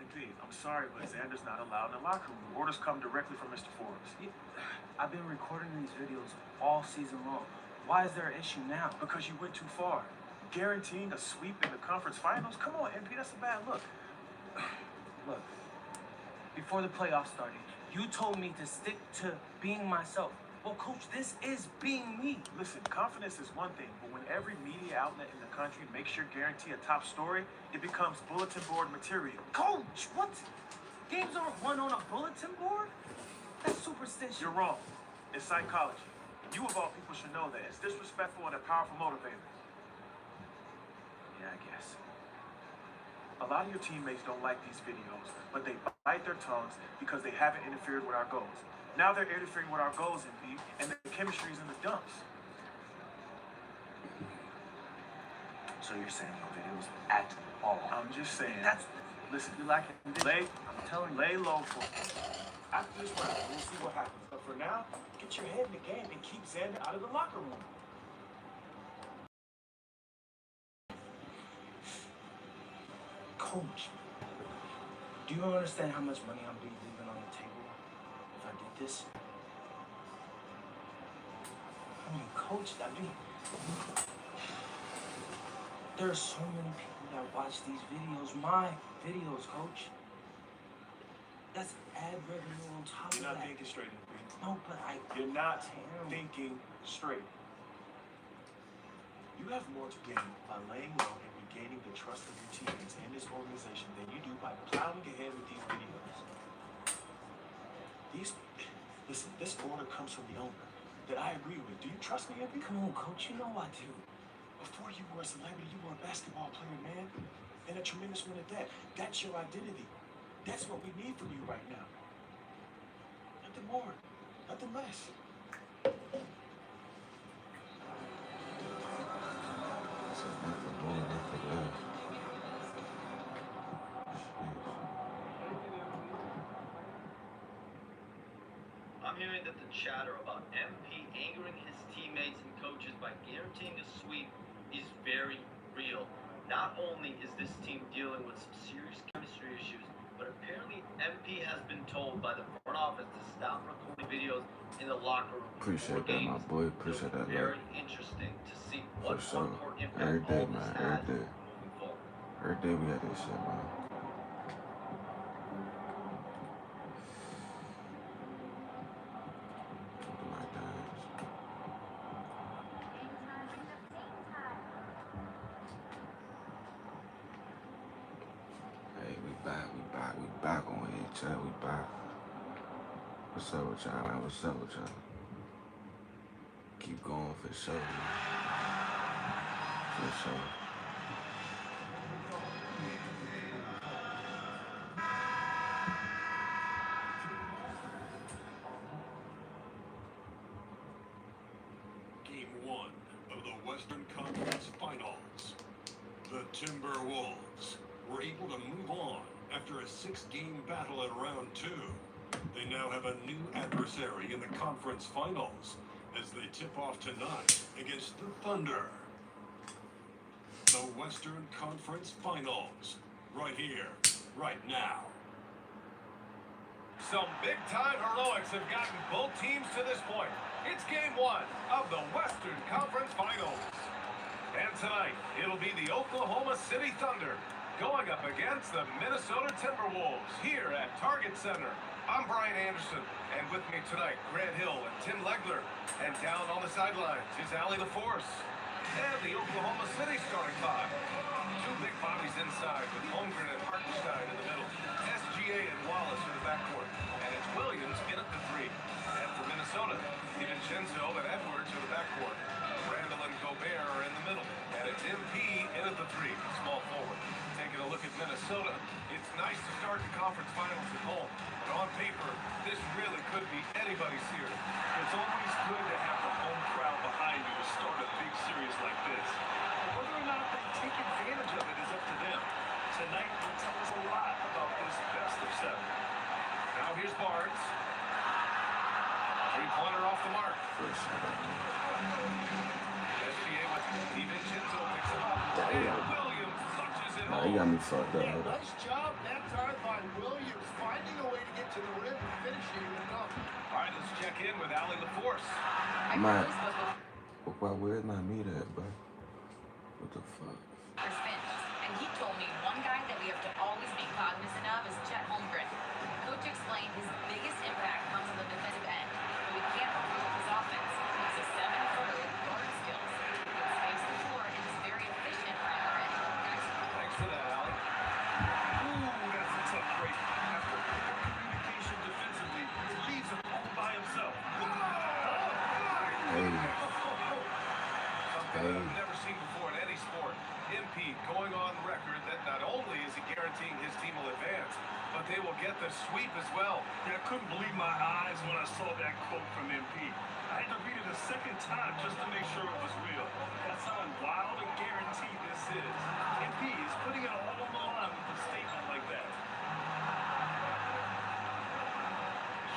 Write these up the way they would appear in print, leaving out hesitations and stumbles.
MP, I'm sorry, but Xander's not allowed in the locker room. Orders come directly from Mr. Forbes. I've been recording these videos all season long. Why is there an issue now? Because you went too far. Guaranteeing a sweep in the conference finals? Come on, MP, that's a bad look. Look, before the playoffs started, you told me to stick to being myself. Well, Coach, this is being me. Listen, confidence is one thing, but when every media outlet in the country makes sure guarantee a top story, it becomes bulletin board material. Coach, what? Games aren't won on a bulletin board? That's superstition. You're wrong. It's psychology. You of all people should know that. It's disrespectful and a powerful motivator. Yeah, I guess. A lot of your teammates don't like these videos, but they bite their tongues because they haven't interfered with our goals. Now they're interfering with our goals, MP, and the chemistry's in the dumps. So you're saying no videos at all? I'm just saying. Listen, you lacking vision. I'm telling you. Lay low for after this round, we'll see what happens. But for now, get your head in the game and keep Xander out of the locker room. Coach, do you understand how much money I'm leaving on the table if I did this? I mean, Coach, there are so many people that watch these videos, my videos, Coach. That's ad revenue on top of that. You're not thinking straight, MP. No, but You're not thinking straight. You have more to gain by laying low and regaining the trust of your teammates and this organization than you do by plowing ahead with these videos. Listen, this order comes from the owner that I agree with. Do you trust me, MP? come on, Coach, you know I do. Before you were a celebrity, you were a basketball player, man. And a tremendous one at that. That's your identity. That's what we need from you right now. Nothing more, nothing less. I'm hearing that the chatter about MP angering his teammates and coaches by guaranteeing a sweep is very real. Not only is this team dealing with some serious chemistry issues, but apparently MP has been told by the front office to stop recording videos in the locker room. Appreciate that, my boy. Appreciate that. Very interesting to see what For sure. on-court impact Every day, all this man. has Every day. moving forward. Every day we got this shit, man. Something like that. Hey, we back on here, chat. We back. What's up with y'all, man? What's up with y'all? Keep going for sure, man. For sure. Game 1 of the Western Conference Finals. The Timberwolves were able to move on after a 6-game battle in round 2. They now have a new adversary in the conference finals as they tip off tonight against the Thunder. The Western Conference Finals, right here, right now. Some big-time heroics have gotten both teams to this point. It's game 1 of the Western Conference Finals. And tonight, it'll be the Oklahoma City Thunder going up against the Minnesota Timberwolves here at Target Center. I'm Brian Anderson, and with me tonight, Grant Hill and Tim Legler. And down on the sidelines is Allie LaForce. And the Oklahoma City starting 5. Two big bodies inside with Holmgren and Hartenstein in the middle. SGA and Wallace in the backcourt. And it's Williams in at the 3. And for Minnesota, DiVincenzo and Edwards in the backcourt. Randall and Gobert are in the middle. And it's MP in at the 3, small forward. Taking a look at Minnesota, it's nice to start the conference finals at home. But on paper, this really could be anybody's series. It's always good to have the home crowd behind you to start a big series like this. But whether or not they take advantage of it is up to them. Tonight will tell us a lot about this best of 7. Now here's Barnes. Three-pointer off the mark. SGA with DiVincenzo picks him up. And Williams clutches it Nah, he got me fucked up. Yeah, nice job that time by Williams, finding a way to get to the rim and finishing it enough. All right, let's check in with Allie LaForce. Man, where's my meat at, bro? What the fuck? And he told me one guy that we have to always be cognizant of is Chet Holmgren. Coach explained his biggest impact comes on the defensive end, but we can't overlook his offense. He's a 7-footer with guard skills. He can space the floor and is very efficient around the rim. Thanks for that, Allie. Ooh, that's a tough break. After poor communication defensively, he leaves him all by himself. Hey. Something I've never seen before in any sport. MP going on record that not only is he guaranteeing his team will advance, but they will get the sweep as well. Yeah, I couldn't believe my eyes when I saw that quote from MP. I had to read it a second time just to make sure it was real. That's how wild a guarantee this is. MP is putting it all on the line with a statement like that.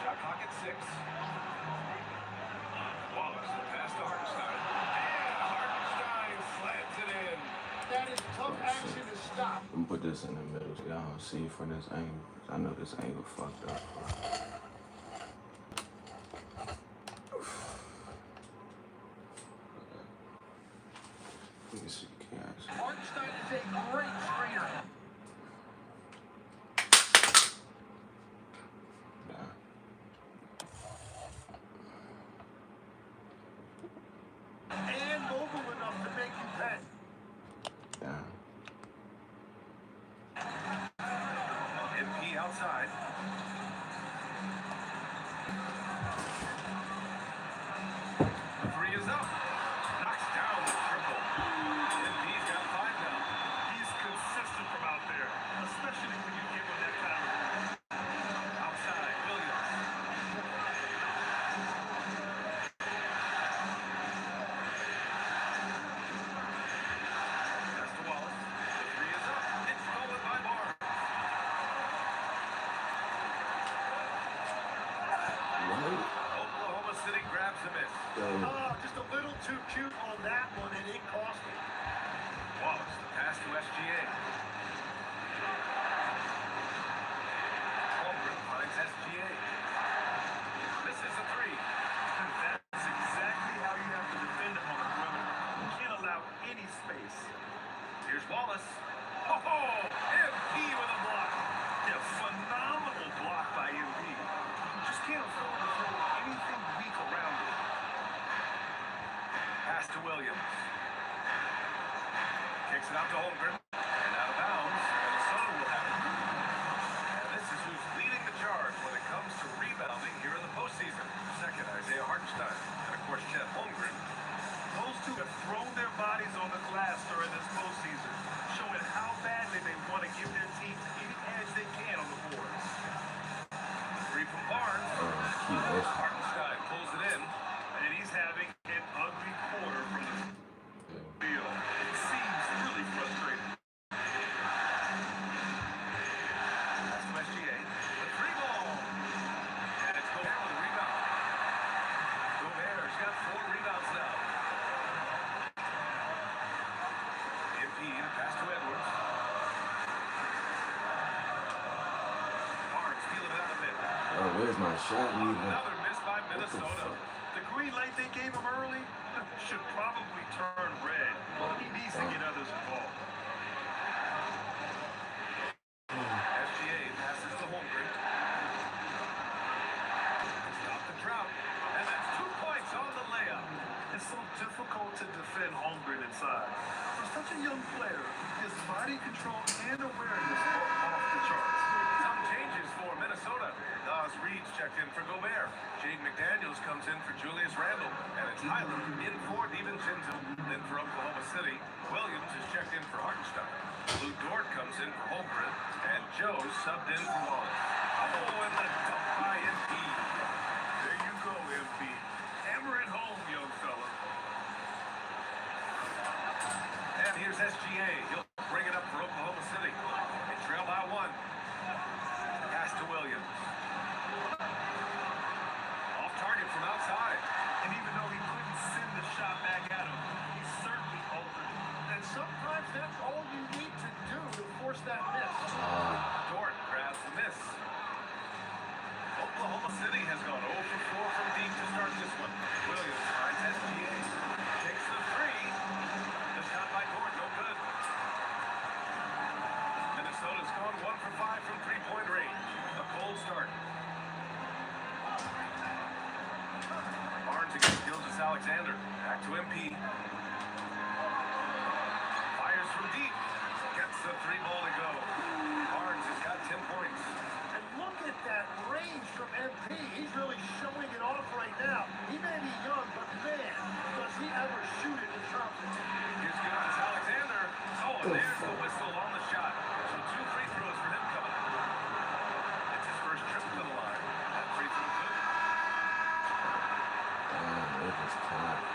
Shot clock at 6. Wallace, the pass to Hartenstein. And Hartenstein slams it in. That is tough action to stop. I'm gonna put this in the middle so y'all don't see from this angle. I know this angle fucked up. Let me see. Hartenstein is a great screener. And mobile enough to make you pay. MP outside. The 3 is up. Knocks down the triple. MP's got 5 now. He's consistent from out there, especially when you give him that kind of. Outside, Williams. That's to Wallace. The 3 is up. It's stolen by Barnes. Oklahoma City grabs the miss. Oh, just a little too cute on that one, and it cost him. Wallace, the pass to SGA. Holmgren finds SGA. Misses a 3. That's exactly how you have to defend him on the perimeter. You can't allow any space. Here's Wallace. Oh, MP with a block. Yeah, phenomenal block by MP. You just can't afford to throw anything weak around it. Pass to Williams. Kicks it out to Holmgren. And out of bounds. Minnesota will have it. And this is who's leading the charge when it comes to rebounding here in the postseason. Second, Isaiah Hartenstein. And of course, Chet Holmgren. Those two have thrown their bodies on the glass during this postseason, showing how badly they want to give their team any edge they can on the boards. 3 from Barnes. Hartenstein pulls it in. And he's having an ugly quarter from the field. It seems really frustrating. That's to SGA. The 3 ball. And it's Gobert with a rebound. Gobert's got 4 rebounds now. MP to pass to Edwards. Barnes feeling it out a bit. Oh, where's my shot? Another miss by Minnesota. The green light they gave him early should probably turn red. He needs to get others involved. SGA passes to Holmgren. Stop the drought. And that's 2 points on the layup. It's so difficult to defend Holmgren inside. For such a young player, his body control and awareness are off the charts. Some changes for Minnesota. Nas Reed's checked in for Gobert. Jaden McDaniels comes in for Julius Randle. And it's Highland in for DiVincenzo. Then for Oklahoma City, Williams is checked in for Hartenstein. Lou Dort comes in for Holmgren. And Joe subbed in for Wallace. Oh, and the dunk by MP. There you go, MP. Hammer it home, young fella. And here's SGA. He'll bring it up for Oklahoma City. They trail by 1. Pass to Williams. Off target from outside. And even though he couldn't send the shot back at him, he certainly altered it. And sometimes that's all you need to do to to MP. Fires from deep. Gets the 3-ball to go. Barnes has got 10 points. And look at that range from MP. He's really showing it off right now. He may be young, but man, does he ever shoot it in trouble. Here's Gildas Alexander. Oh, and there's the whistle on the shot. So 2 free throws for him coming up. It's his first trip to the line. That free throw good. Damn, it was tight.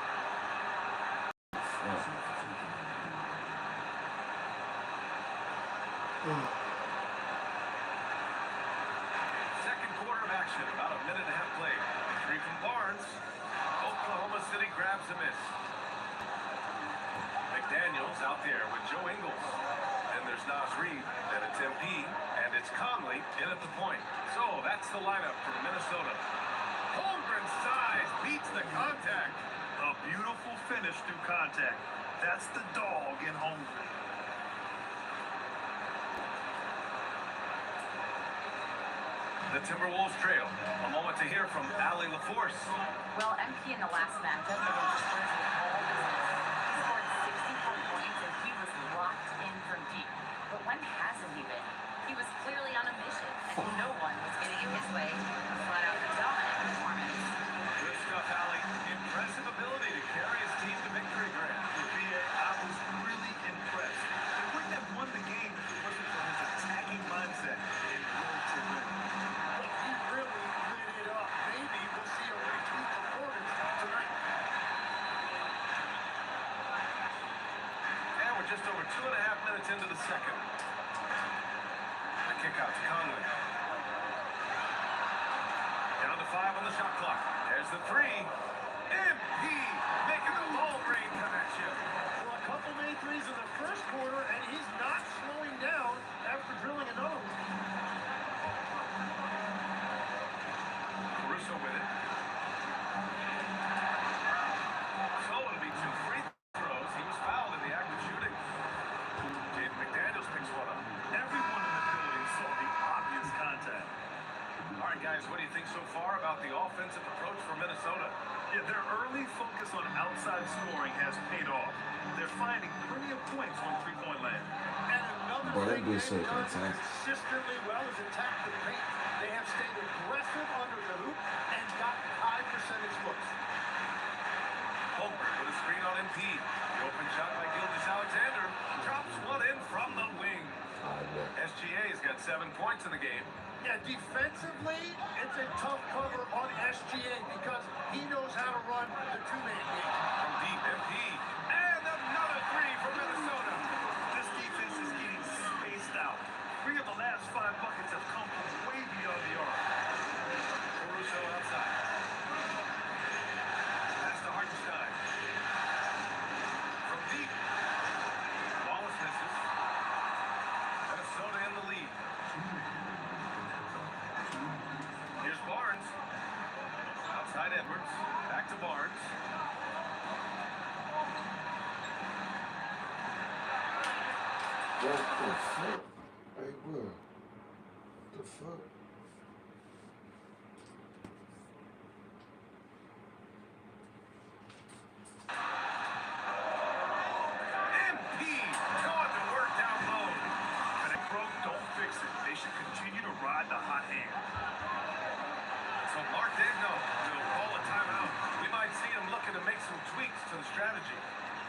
Second quarter of action, about a minute and a half played. 3 from Barnes. Oklahoma City grabs a miss. McDaniels out there with Joe Ingles. Then there's Nas Reed, then it's MP, and it's Conley in at the point. So that's the lineup for Minnesota. Holmgren's size beats the contact. A beautiful finish through contact. That's the dog in Holmgren. The Timberwolves trail. A moment to hear from Allie LaForce. Well, MP in the last matchup against the Spurs was all business. He scored 64 points and he was locked in from deep. But when hasn't he been? He was clearly on a mission, and no one was getting in his way. A flat-out dominant performance. Good stuff, Allie. Impressive ability to carry his team to victory, Grant. I was really impressed. They wouldn't have won the game if it wasn't for his attacking mindset and will to win. But he really lit it up. Maybe we'll see a repeat performance tonight. And we're just over 2.5 minutes into the second. The kick out to Conley. Down to 5 on the shot clock. There's the 3. MP making the ball brain connection. Well, a couple made threes in the first quarter, and he's not slowing down after drilling another one. Caruso with it. So it'll be 2 free throws. He was fouled in the act of shooting. Jaden McDaniels picks one up. Everyone in the building saw the obvious contact. All right, guys, what do you think so far about the offensive approach for Minnesota? Yeah, their early focus on outside scoring has paid off. They're finding plenty of points on three-point land. And another Boy, that thing bitch they've so done fantastic. consistently well is attack the paint. They have stayed aggressive under the hoop and gotten high percentage looks. Holmgren with a screen on MP. The open shot by Gildas Alexander. Drops one in from the wing. SGA's got 7 points in the game. Yeah, defensively, it's a tough cover on SGA because he knows how to run the two-man game. From deep, MP. And another 3 from Minnesota. This defense is getting spaced out. 3 of the last 5 buckets have come from way beyond the arc. Caruso outside. Pass to Hartenstein. From deep. Wallace misses. Minnesota in the lead. Here's Barnes. Outside Edwards. Back to Barnes. What the fuck? Hey, bro. The fuck? MP going to work down low. And if Croak don't fix it, they should continue to ride the hot hand. So Mark Degno will call a timeout. We might see him looking to make some tweaks to the strategy.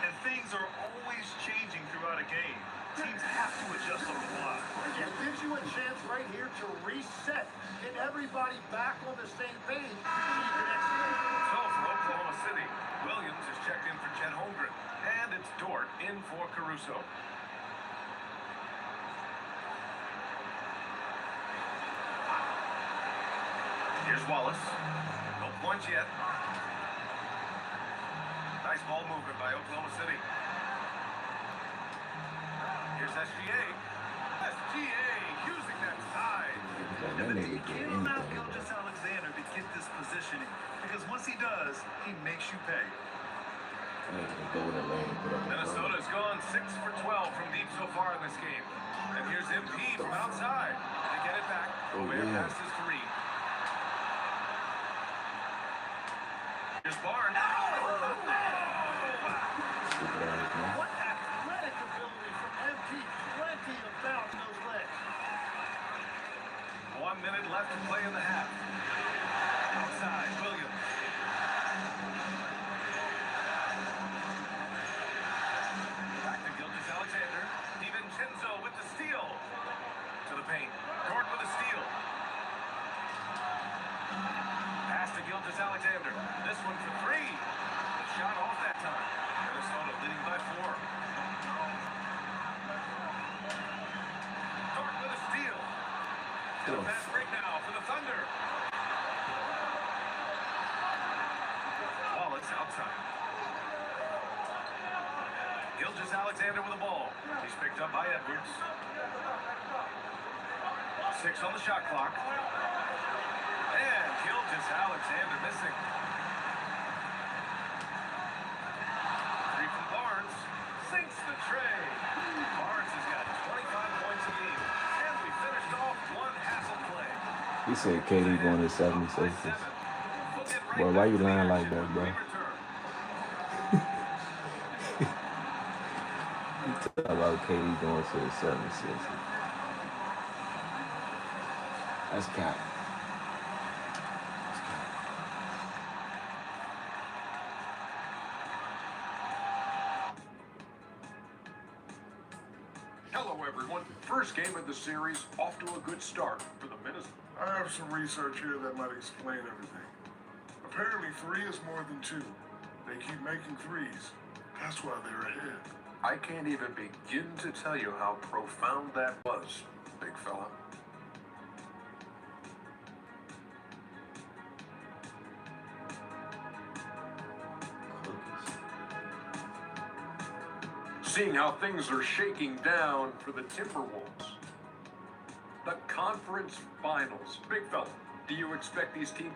And things are always changing throughout a game. Teams have to adjust on the fly. It gives you a chance right here to reset. Get everybody back on the same page so you can execute. So for Oklahoma City, Williams is checked in for Chet Holmgren. And it's Dort in for Caruso. Here's Wallace. No points yet. Nice ball movement by Oklahoma City. Here's SGA. SGA using that size. That nigga get Can't allow anything, bro. Gildas Alexander to get this positioning because once he does, he makes you pay. That nigga can go in the lane, put up a Minnesota's gone 6 for 12 from deep so far in this game. And here's MP from outside. They get it back. Oh, Where yeah. passes to Reed. Here's Barnes. left to play in the half. Outside, Williams. Back to Gilgeous-Alexander. DiVincenzo with the steal. To the paint. Gordon with a steal. Pass to Gilgeous-Alexander. This one for three. The shot off that time. Minnesota leading by 4. Dort with a steal. And a fast break now for the Thunder. Wallace outside. Gilgeous-Alexander with the ball. He's picked up by Edwards. 6 on the shot clock. And Gilgeous-Alexander missing. 3 from Barnes. Sinks the tray. Barnes has got 25 points a game. And we finished off one hassle play. He said KD going to 76. Boy, why you lying like that, bro? You talk about KD going to the 76. That's cap. Hello, everyone. First game of the series, off to a good start for the Minnesota. I have some research here that might explain everything. Apparently, 3 is more than 2. They keep making 3s. That's why they're ahead. I can't even begin to tell you how profound that was, big fella. Seeing how things are shaking down for the Timberwolves. The conference finals. Big fella, do you expect these teams?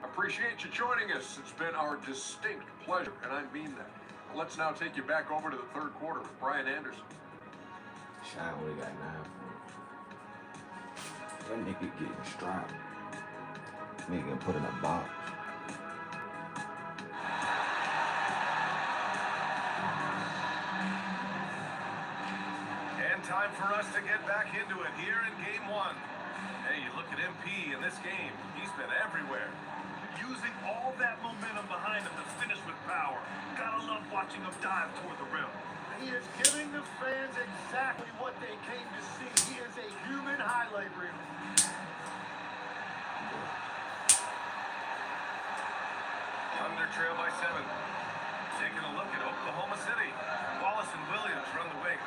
Appreciate you joining us. It's been our distinct pleasure, and I mean that. Let's now take you back over to the third quarter with Brian Anderson. Shine only got 9 points. That nigga getting strapped. Nigga getting put in a box. And time for us to get back into it here in game 1. Hey, you look at MP in this game. He's been everywhere. Using all that momentum behind him to finish with power. Gotta love watching him dive toward the rim. He is giving the fans exactly what they came to see. He is a human highlight reel. Thunder trail by 7. Taking a look at Oklahoma City. Wallace and Williams run the wings.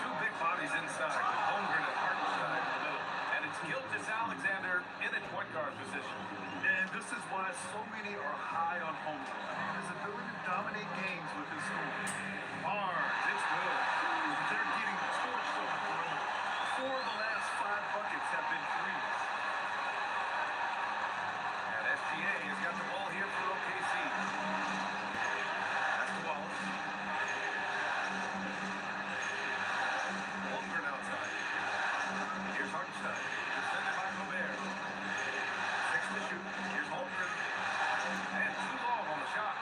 2 big bodies inside. Holmgren and Hartenstein in the middle. And it's Gilgeous-Alexander in at point guard position. And this is why so many are high on Holmgren. His ability to dominate games with his scoring. Barnes, it's good. They're getting torched on the perimeter. 4 of the last 5 buckets have been threes. And SGA has got the ball here for OKC. That's to Wallace. Holmgren outside. Here's Hartenstein. Defended by Gobert. 6 to shoot. Here's Holmgren. And too long on the shot.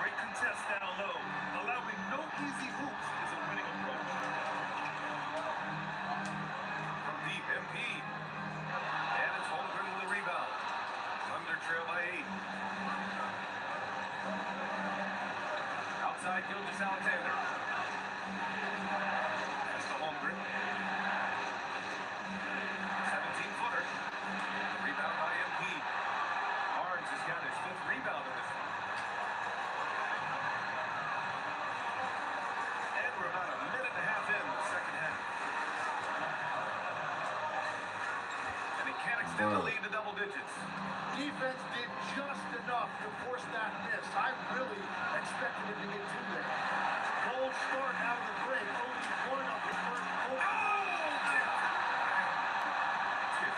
Great contest down low. Allowing no easy hoops is a winning approach. From deep, MP. And it's Holmgren with a rebound. Thunder trail by 8. Outside Gilgeous-Alexander. Pass to Holmgren. 17-footer. Rebound by MP. Barnes has got his 5th rebound in this one. And we're about a minute and a half in the second half. And he can't extend the lead to double digits. Defense did just enough to force that miss. I really expected him to get 2 there. Cold start out of the break. Only 1 of the first 4.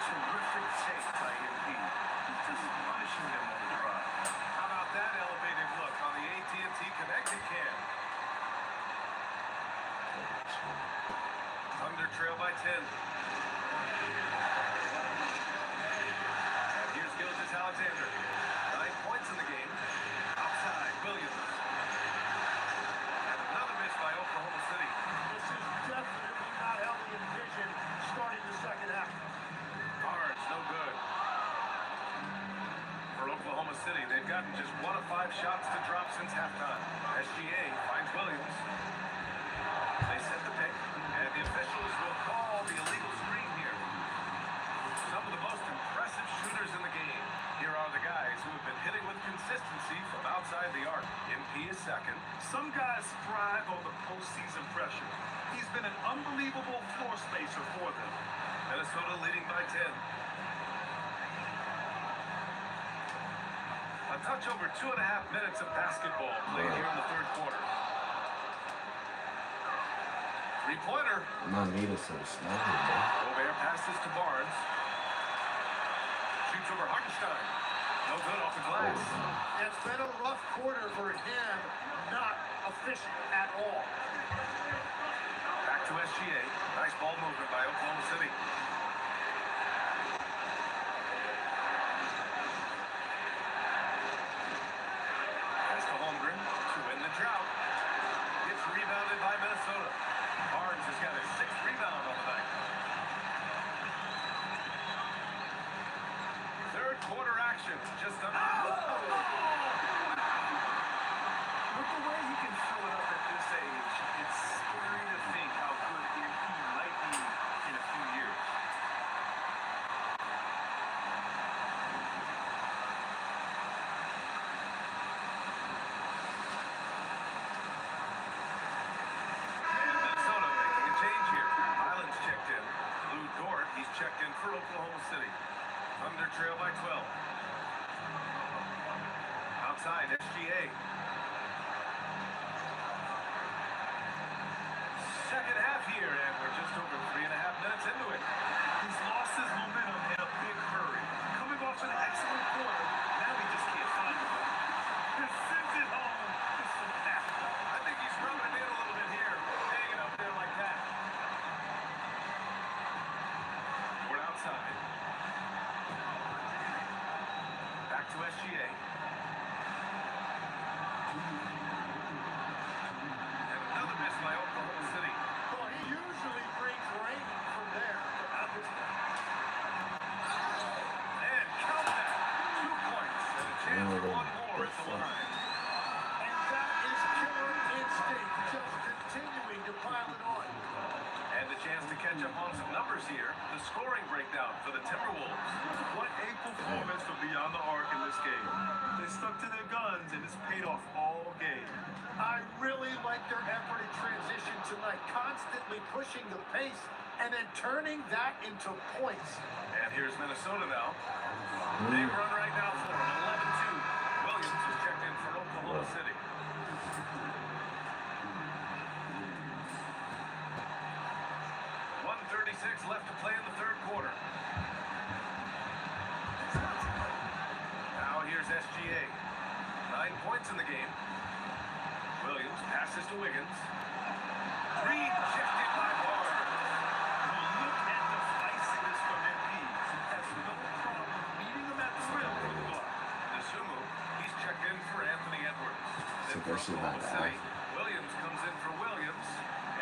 Terrific take by MP. He's just punishing them on the drive. How about that elevated look on the AT&T connected cam? Thunder trail by 10. And here's Gilgeous-Alexander. 9 points in the game. Outside, Williams. And another miss by Oklahoma City. This is definitely not how we envisioned starting the second half. gotten just 1 of 5 shots to drop since halftime. SGA finds Williams. They set the pick, and the officials will call the illegal screen here. Some of the most impressive shooters in the game. Here are the guys who have been hitting with consistency from outside the arc. MP is second. Some guys thrive on the postseason pressure. He's been an unbelievable floor spacer for them. Minnesota leading by 10. A touch over 2.5 minutes of basketball played here in the third quarter. Three-pointer. My meter's so small, bro. Gobert passes to Barnes. Shoots over Hartenstein. No good off the glass. It's been a rough quarter for him. Not efficient at all. Back to SGA. Nice ball movement by Oklahoma City. Pass to Holmgren to win the drought. It's rebounded by Minnesota. Barnes has got his 6th rebound on the night. Third quarter action. Just under. With the way he can fill it up at this age, it's scary to think how good MP might be in a few years. And Minnesota making a change here. Island's checked in. Lou Dort, he's checked in for Oklahoma City. Thunder trail by 12. Outside, SGA. Second half here, and we're just over 3.5 minutes into it. He's lost his momentum in a big hurry. Coming off an excellent quarter, now he just can't find it. He sends it home. It's fantastic. I think he's rubbing it in a little bit here, hanging up there like that. We're outside. Back to SGA. And another miss by Oklahoma City. Well, he usually brings rain from there, but not this time. And count that. 2 points and a chance for one more at the line. And that is killer instinct, just continuing to pile it on. And the chance to catch up on some numbers here. The scoring breakdown for the Timberwolves. What a performance from beyond the arc in this game. They stuck to their guns, and it's paid off all game. I really like their effort in transition tonight, constantly pushing the pace and then turning that into points. And here's Minnesota now. Big run right now for them, 11-2. Williams is checked in for Oklahoma City. .136 left to play in the third quarter. Now here's SGA. 9 points in the game. Williams passes to Wiggins. Rejected by Barnes. Look at the feistiness from MP. Has no problem meeting him at the rim for the block. Nasumu, he's checked in for Anthony Edwards. So Then for that's about Oklahoma to City, happen. Williams comes in for Williams.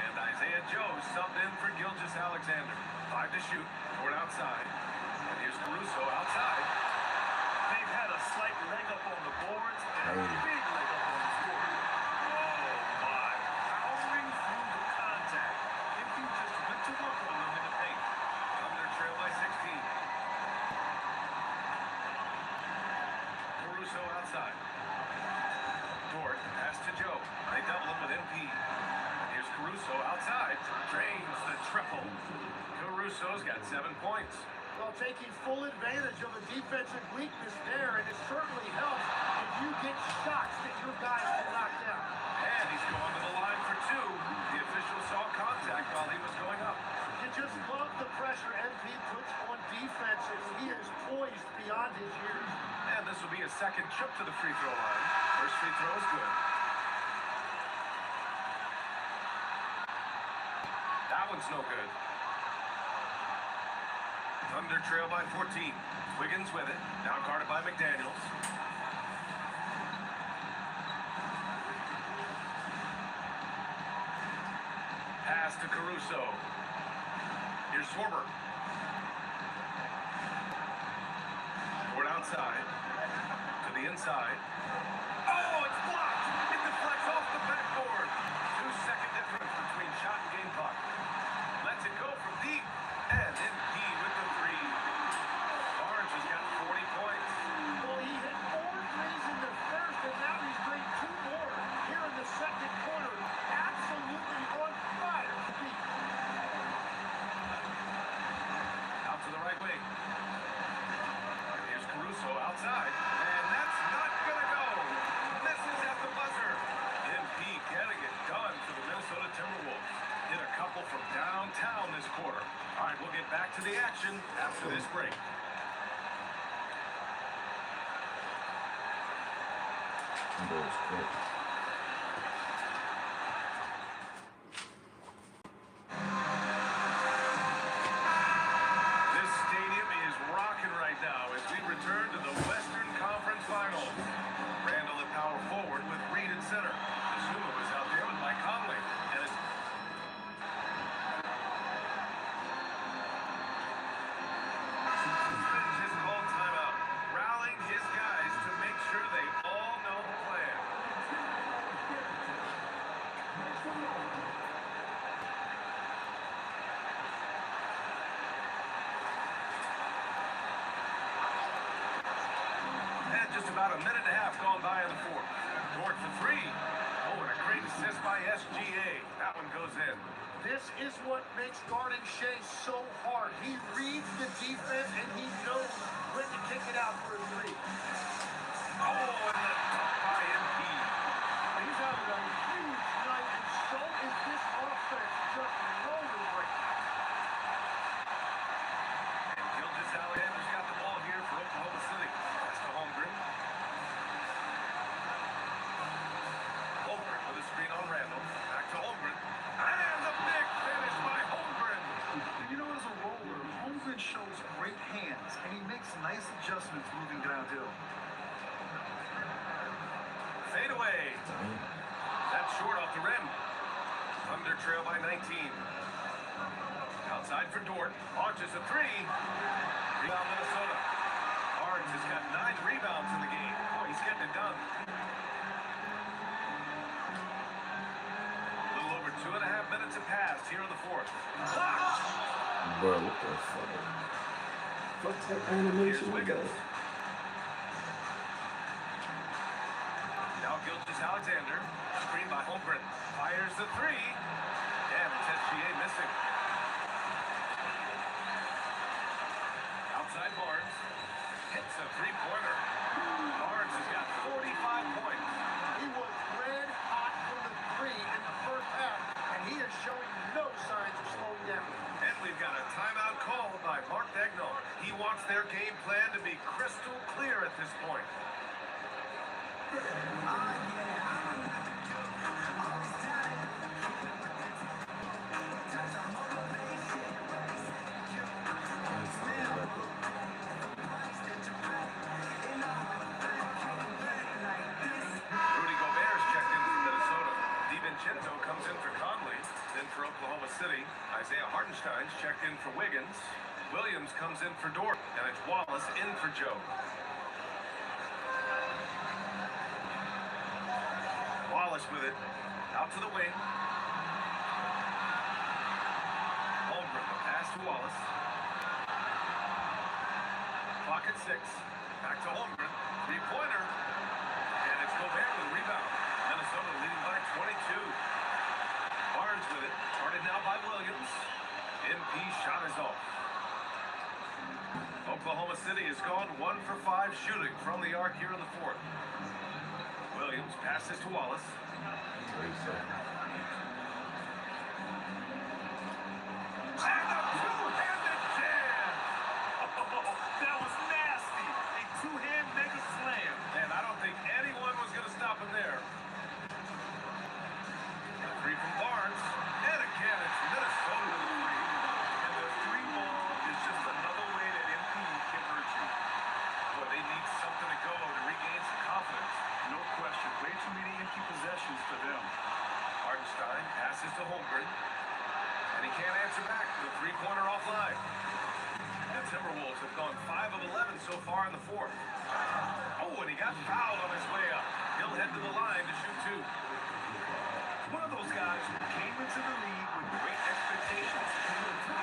And Isaiah Joe subbed in for Gilgeous Alexander. 5 to shoot. Toward outside. And here's Caruso outside. They've had a slight leg up on the boards and a Hey. big leg up on the score. Oh, my. Powering through the contact. MP just went to work on them in the paint. Thunder trail by 16. Caruso outside. Dort pass to Joe. They double him with MP. And here's Caruso outside. Drains the triple. Caruso's got 7 points. Well, taking full advantage of a defensive weakness there, and it certainly helps if you get shots that your guys can knock down. And he's going to the line for 2. The official saw contact while he was going up. You just love the pressure MP puts on defense, and he is poised beyond his years. And this will be a second trip to the free throw line. First free throw is good. That one's no good. Thunder trail by 14. Wiggins with it. Now guarded by McDaniels. Pass to Caruso. Here's Swarber. Toward outside. To the the inside. Oh, it's blocked. It deflects off the backboard. 2-second difference between shot and game clock. Lets it go from deep. And MP with the three. Barnes has got 40 points. Well, he hit 4 threes in the first, and now he's made 2 more here in the second quarter. Absolutely on fire. Out to the right wing. And here's Caruso outside. And that's not going to go. Misses at the buzzer. MP getting it done for the Minnesota Timberwolves. Hit a couple from downtown this quarter. All right, we'll get back to the action after this break. This stadium is rocking right now as we return to the Western Conference Finals. Randall at power forward with Reed at center. Zuma was out there with Mike Conley. And it's his called timeout, rallying his guys to make sure they all know the plan. And just about a minute and a half gone by in the fourth. Dort for three. Oh, and a great assist by SGA. That one goes in. This is what makes guarding Shea so hard. He reads the defense, and he knows when to kick it out for a three. Oh, and the dunk by MP. He's having a huge night, and so is this offense. Just rolling right now. And Gilgeous Alexander's got the ball here for Oklahoma City. That's to Holmgren. Holmgren with a screen on Randall. Back to Holmgren. And a big finish by Holmgren. You know, as a roller, Holmgren shows great hands, and he makes nice adjustments moving downhill. Fade away. That's short off the rim. Thunder trail by 19. Outside for Dort. Launches a three. Rebound Minnesota. Barnes has got 9 rebounds in the game. Oh, he's getting it done. A little over 2.5 minutes have passed here in the fourth. Blocked. Bro, what the fuck? What's that animation with that? Now Gilgeous Alexander. Screen by Holmgren. Fires the three. And it's SGA missing. Outside Barnes. Hits a three-pointer. Barnes has got 45 points. He was red hot from the three in the first half, and he is showing no signs of slowing down. And we've got a timeout called by Mark Daigneault. He wants their game plan to be crystal clear at this point. Rudy Gobert's checked in for Minnesota. DiVincenzo comes in for Conley. Then for Oklahoma City, Isaiah Hartenstein's checked in for Wiggins. Williams comes in for Dort. And it's Wallace in for Joe. Wallace with it. Out to the wing. Holmgren, the pass to Wallace. Clock at 6. Back to Holmgren. Three-pointer. And it's Gobert with a rebound. Minnesota leading by 22. Barnes with it. Guarded now by Williams. MP shot is off. Oklahoma City has gone 1 for 5 shooting from the arc here in the fourth. Williams passes to Wallace. And a two-handed jam! Oh, that was nasty. A two-hand mega slam. And I don't think anyone was going to stop him there. A three from Barnes. And again, it's Minnesota with a three. And the three ball is just another way that MP can hurt you. Boy, they need something to go to regain some confidence. No question. Way too many empty possessions for them. Hartenstein passes to Holmgren. And he can't answer back. The three-pointer offline. The Timberwolves have gone 5 of 11 so far in the fourth. Oh, and he got fouled on his way up. He'll head to the line to shoot two. One of those guys who came into the league with great expectations.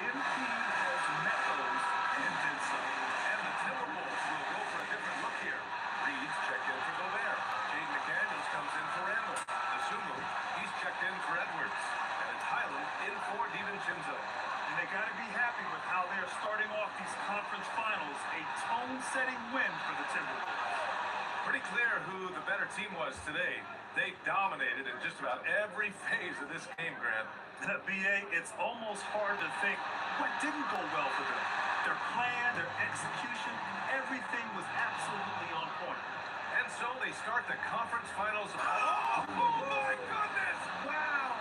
MP has met those and did so. And the Timberwolves will go for a different look here. Reed's checked in for Gobert. Jaden McDaniels comes in for Randall. Asumu, he's checked in for Edwards. And it's Highland in for DiVincenzo. And they got to be happy with how they're starting off these conference finals. A tone-setting win for the Timberwolves. Pretty clear who the better team was today. They dominated in just about every phase of this game, Grant. BA, it's almost hard to think what didn't go well for them. Their plan, their execution, everything was absolutely on point. And so they start the conference finals. Oh my goodness! Wow!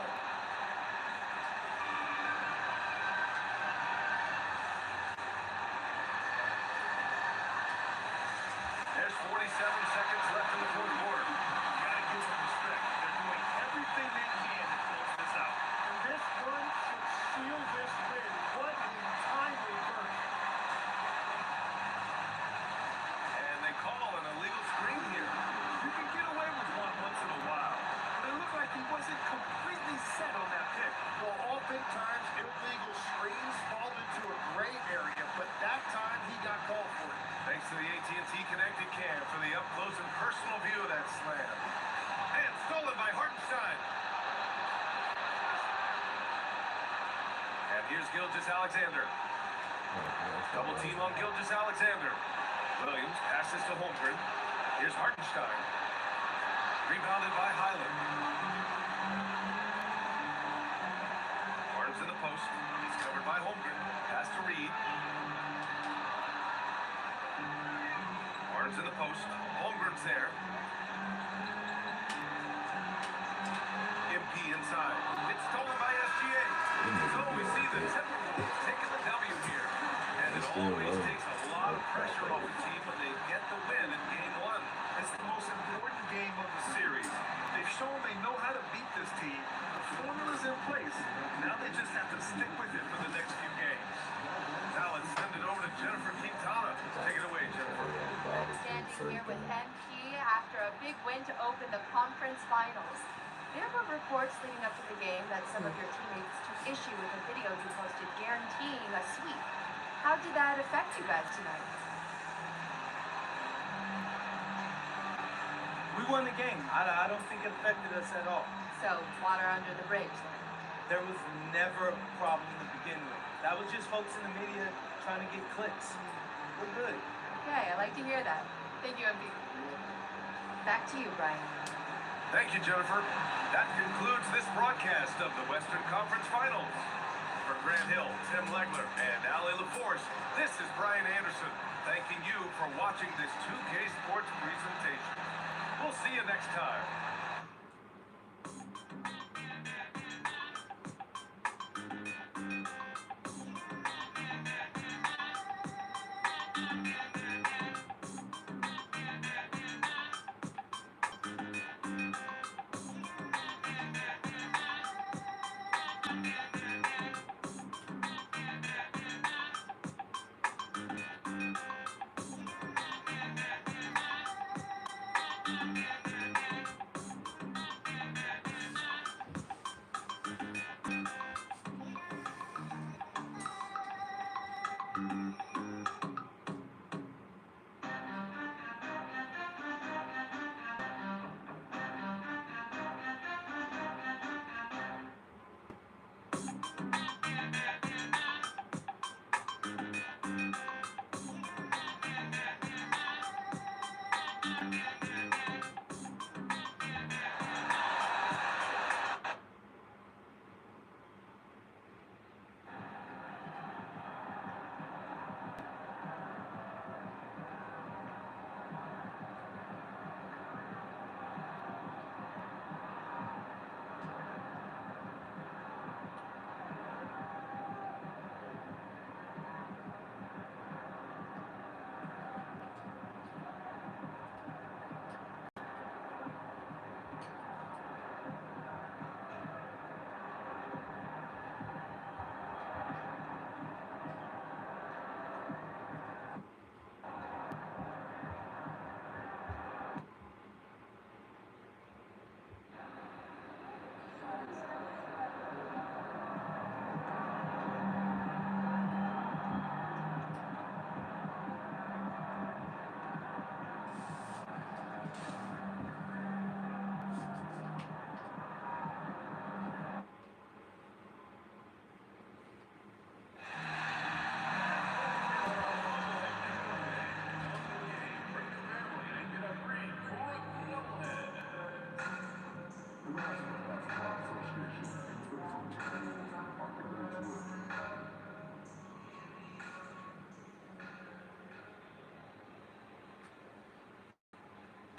There's 47 seconds left in the fourth quarter. You got to give them respect. They're doing everything they can to close this out. And this run should seal this win. What a timely burst. And they call an illegal screen here. You can get away with one once in a while, but it looked like he wasn't completely set on that pick. Well, oftentimes illegal screens fall into a gray area, but that time he got called for it. Thanks to the AT&T Connected Cam for the up-close and personal view of that slam. And stolen by Hartenstein. And here's Gilgeous-Alexander. Double team on Gilgeous-Alexander. Williams passes to Holmgren. Here's Hartenstein. Rebounded by Highland. Barnes in the post. He's covered by Holmgren. Pass to Reed. Barnes in the post. Holmgren's there. MP inside. It's stolen by SGA. So we see the Timberwolves taking the W here. And it always takes a lot of pressure off the team when they get the win in game one. It's the most important game of the series. They've shown they know how to beat this team. The formula's in place. Now they just have to stick with it for the next few games. Now let's send it over to Jennifer Quintana. Take it away, Jennifer. Standing here with MP after a big win to open the conference finals. There were reports leading up to the game that some of your teammates took issue with a video you posted guaranteeing a sweep. How did that affect you guys tonight? We won the game. I don't think it affected us at all. So, water under the bridge then. There was never a problem to begin with. That was just folks in the media trying to get clicks. We're good. Okay, I like to hear that. Thank you, MP. Back to you, Brian. Thank you, Jennifer. That concludes this broadcast of the Western Conference Finals. For Grant Hill, Tim Legler, and Ali LaForce, this is Brian Anderson, thanking you for watching this 2K Sports presentation. We'll see you next time.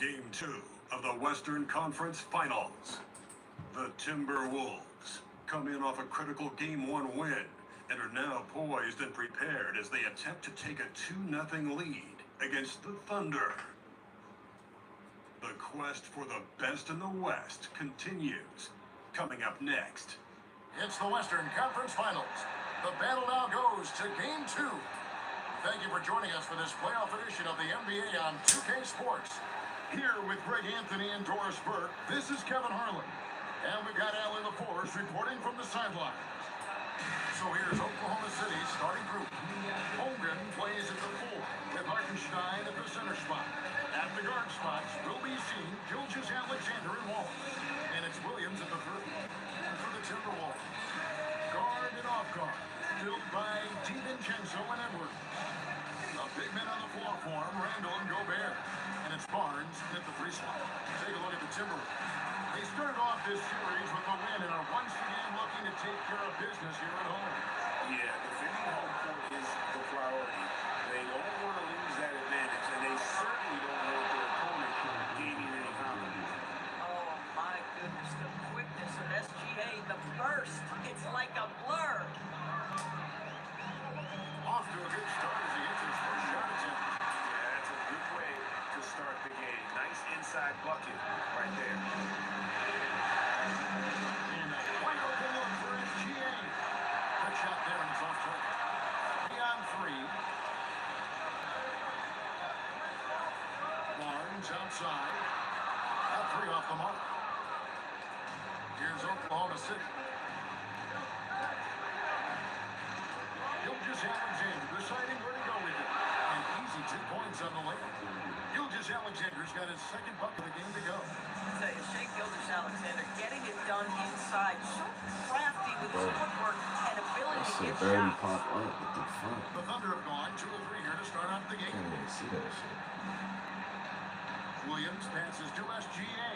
Game 2 of the Western Conference Finals. The Timberwolves come in off a critical Game 1 win and are now poised and prepared as they attempt to take a 2-0 lead against the Thunder. The quest for the best in the West continues. Coming up next. It's the Western Conference Finals. The battle now goes to Game 2. Thank you for joining us for this playoff edition of the NBA on 2K Sports. Here with Greg Anthony and Doris Burke, this is Kevin Harlan. And we've got Allie LaForce reporting from the sidelines. So here's Oklahoma City's starting group. Holmgren plays at the 4, with Hartenstein at the center spot. At the guard spots will be seen Gilgeous Alexander and Wallace. And it's Williams at the 3. And for the Timberwolves, guard and off guard, filled by DiVincenzo and Edwards. The big men on the floor for him, Randall and Gobert. And it's Barnes at the 3 slot. Take a look at the Timberwolves. They started off this series with a win and are once again looking to take care of business here at home. Yeah, defending home court is the priority. They don't want to lose that advantage, and they certainly don't want their opponent gaining any confidence. Oh, my goodness, the quickness of SGA, the burst, it's like a blur. Off to a good start as he gets his first shot attempt. Yeah, that's a good way to start the game. Nice inside bucket right there. And a wide open look for SGA. Good shot there, and it's off target. 3 on 3. Barnes outside. That 3 off the mark. Here's Oklahoma City. Gilgeous Alexander deciding where to go with it. An easy 2 points on the layup. Gilgeous Alexander's got his second bucket of the game to go. I tell you, Shea Gilgeous-Alexander getting it done inside, so crafty with his footwork and ability to get shots. Pop up at the front. The Thunder have gone 2 of 3 here to start off the game. Can't even see that shit. Williams passes to SGA.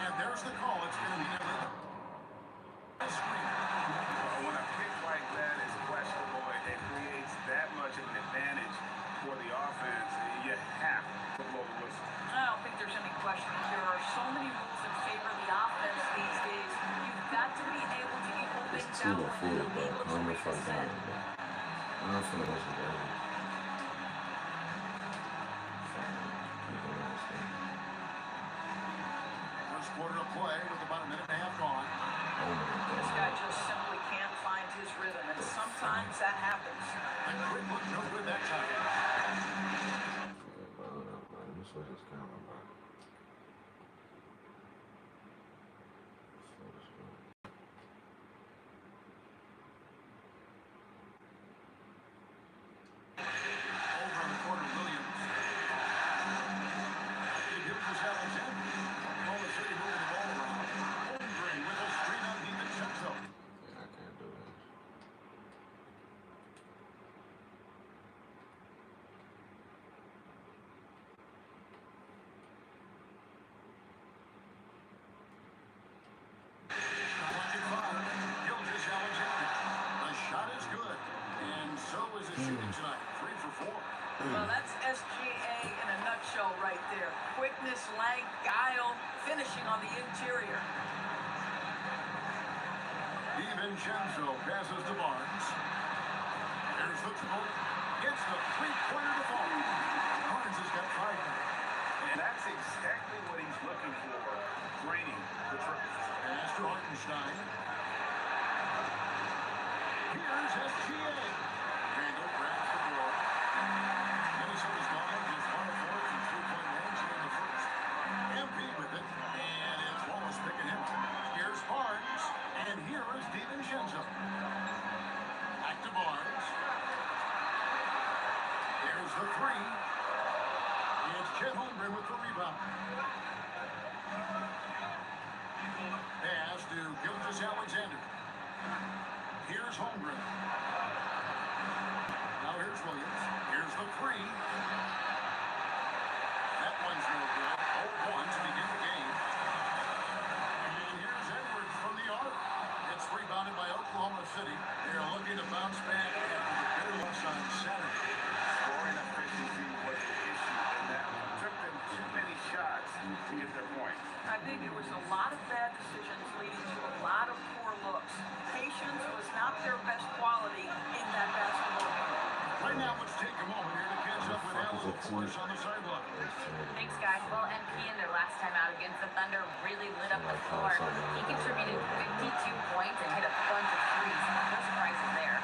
And there's the call. It's going to be illegal. When a pick like that is questionable and it creates that much of an advantage for the offense, you have to blow the whistle. I don't think there's any question. There are so many rules that favor the offense these days. You've got to be able to equal things out within the legal agreement set. I'm not finna watch the game. First quarter of play with about a minute and a half gone. This guy just simply can't find his rhythm, and sometimes that happens. And quick look, no good that time. Over on the corner, Williams. Gilgeous Alexander. Oklahoma City moving the ball around. Holmgren with a screen on DiVincenzo. Yeah, I can't do that. Gilgeous Alexander. The shot is good. And so is his shooting tonight. 3 for 4. Well, that's SGA in a nutshell right there. Quickness, length, guile, finishing on the interior. DiVincenzo passes to Barnes. There's the throw. Gets the 3-pointer to fall. Barnes has got 5 now. And that's exactly what he's looking for, draining the triples. Pass to Hartenstein. Here's SGA. Randall grabs the ball. Minnesota's gone just 1 of 4 from 3-point range here in the first. MP with it, and it's Wallace picking him. Here's Barnes, and here is DiVincenzo. Back to Barnes. Here's the 3. It's Chet Holmgren with the rebound. Pass to Gilgeous Alexander. Here's Holmgren. Now here's Williams. Here's the 3. That one's no good. 0-1 to begin the game. force on the sideline. Thanks, guys. Well, MP in their last time out against the Thunder really lit up the floor. He contributed 52 points and hit a bunch of threes. No surprises there.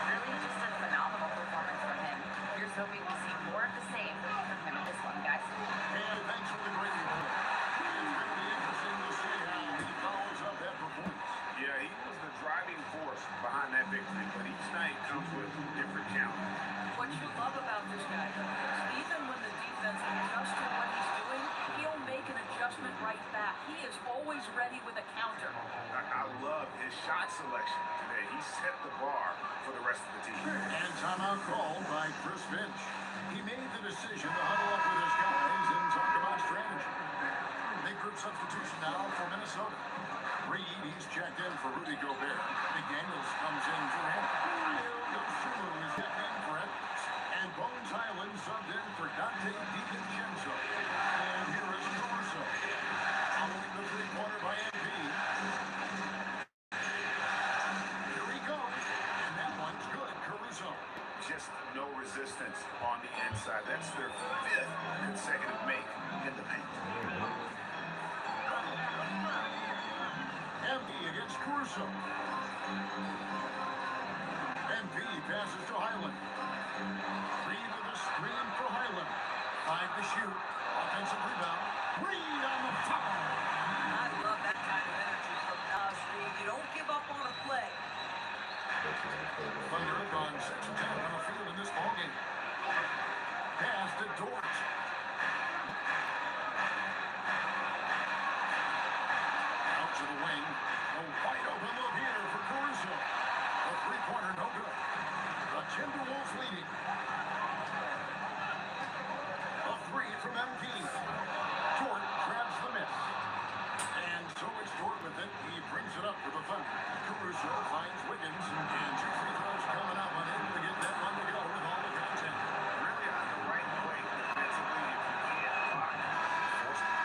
Really just a phenomenal performance from him. Here's hoping we see more of the same from him in this one, guys. And thanks for the great report. It's going to be interesting to see how he follows up that performance. Yeah, he was the driving force behind that victory, but each night comes with different challenges. What you love about this guy, though, is even when the defense adjusts to what he's doing, he'll make an adjustment right back. He is always ready with a counter. I love his shot selection today. He set the bar for the rest of the team. And timeout called by Chris Finch. He made the decision to huddle up with his guys and talk about strategy. Big group substitution now for Minnesota. Reed, he's checked in for Rudy Gobert. McDaniels comes in for him. Dosunmu is checked in for Edwards. And Bones Highland subbed in for Dante DiVincenzo. And here is Caruso. Following the three-pointer by MP. Here he goes. And that one's good. Caruso. Just no resistance on the inside. That's their fifth consecutive make in the paint. MP against Caruso. MP passes to Highland. Reed with a screen for Highland. 5 to shoot. Offensive rebound. Reed on the foul. I love that kind of energy from Nas Reed. You don't give up on a play. Thunder have gone 6 of 10 on the field in this ballgame. Pass to Dort. Out to the wing. A wide open look here for Caruso. A three-pointer, no good. The Timberwolves leading. A three from MP. Dort grabs the miss. And so it's Dort with it. He brings it up for the Thunder. Caruso finds Wiggins. And 2 free throws coming up on him to get that one to go with all the content. Really on the right play defensively if you can't block. Force it.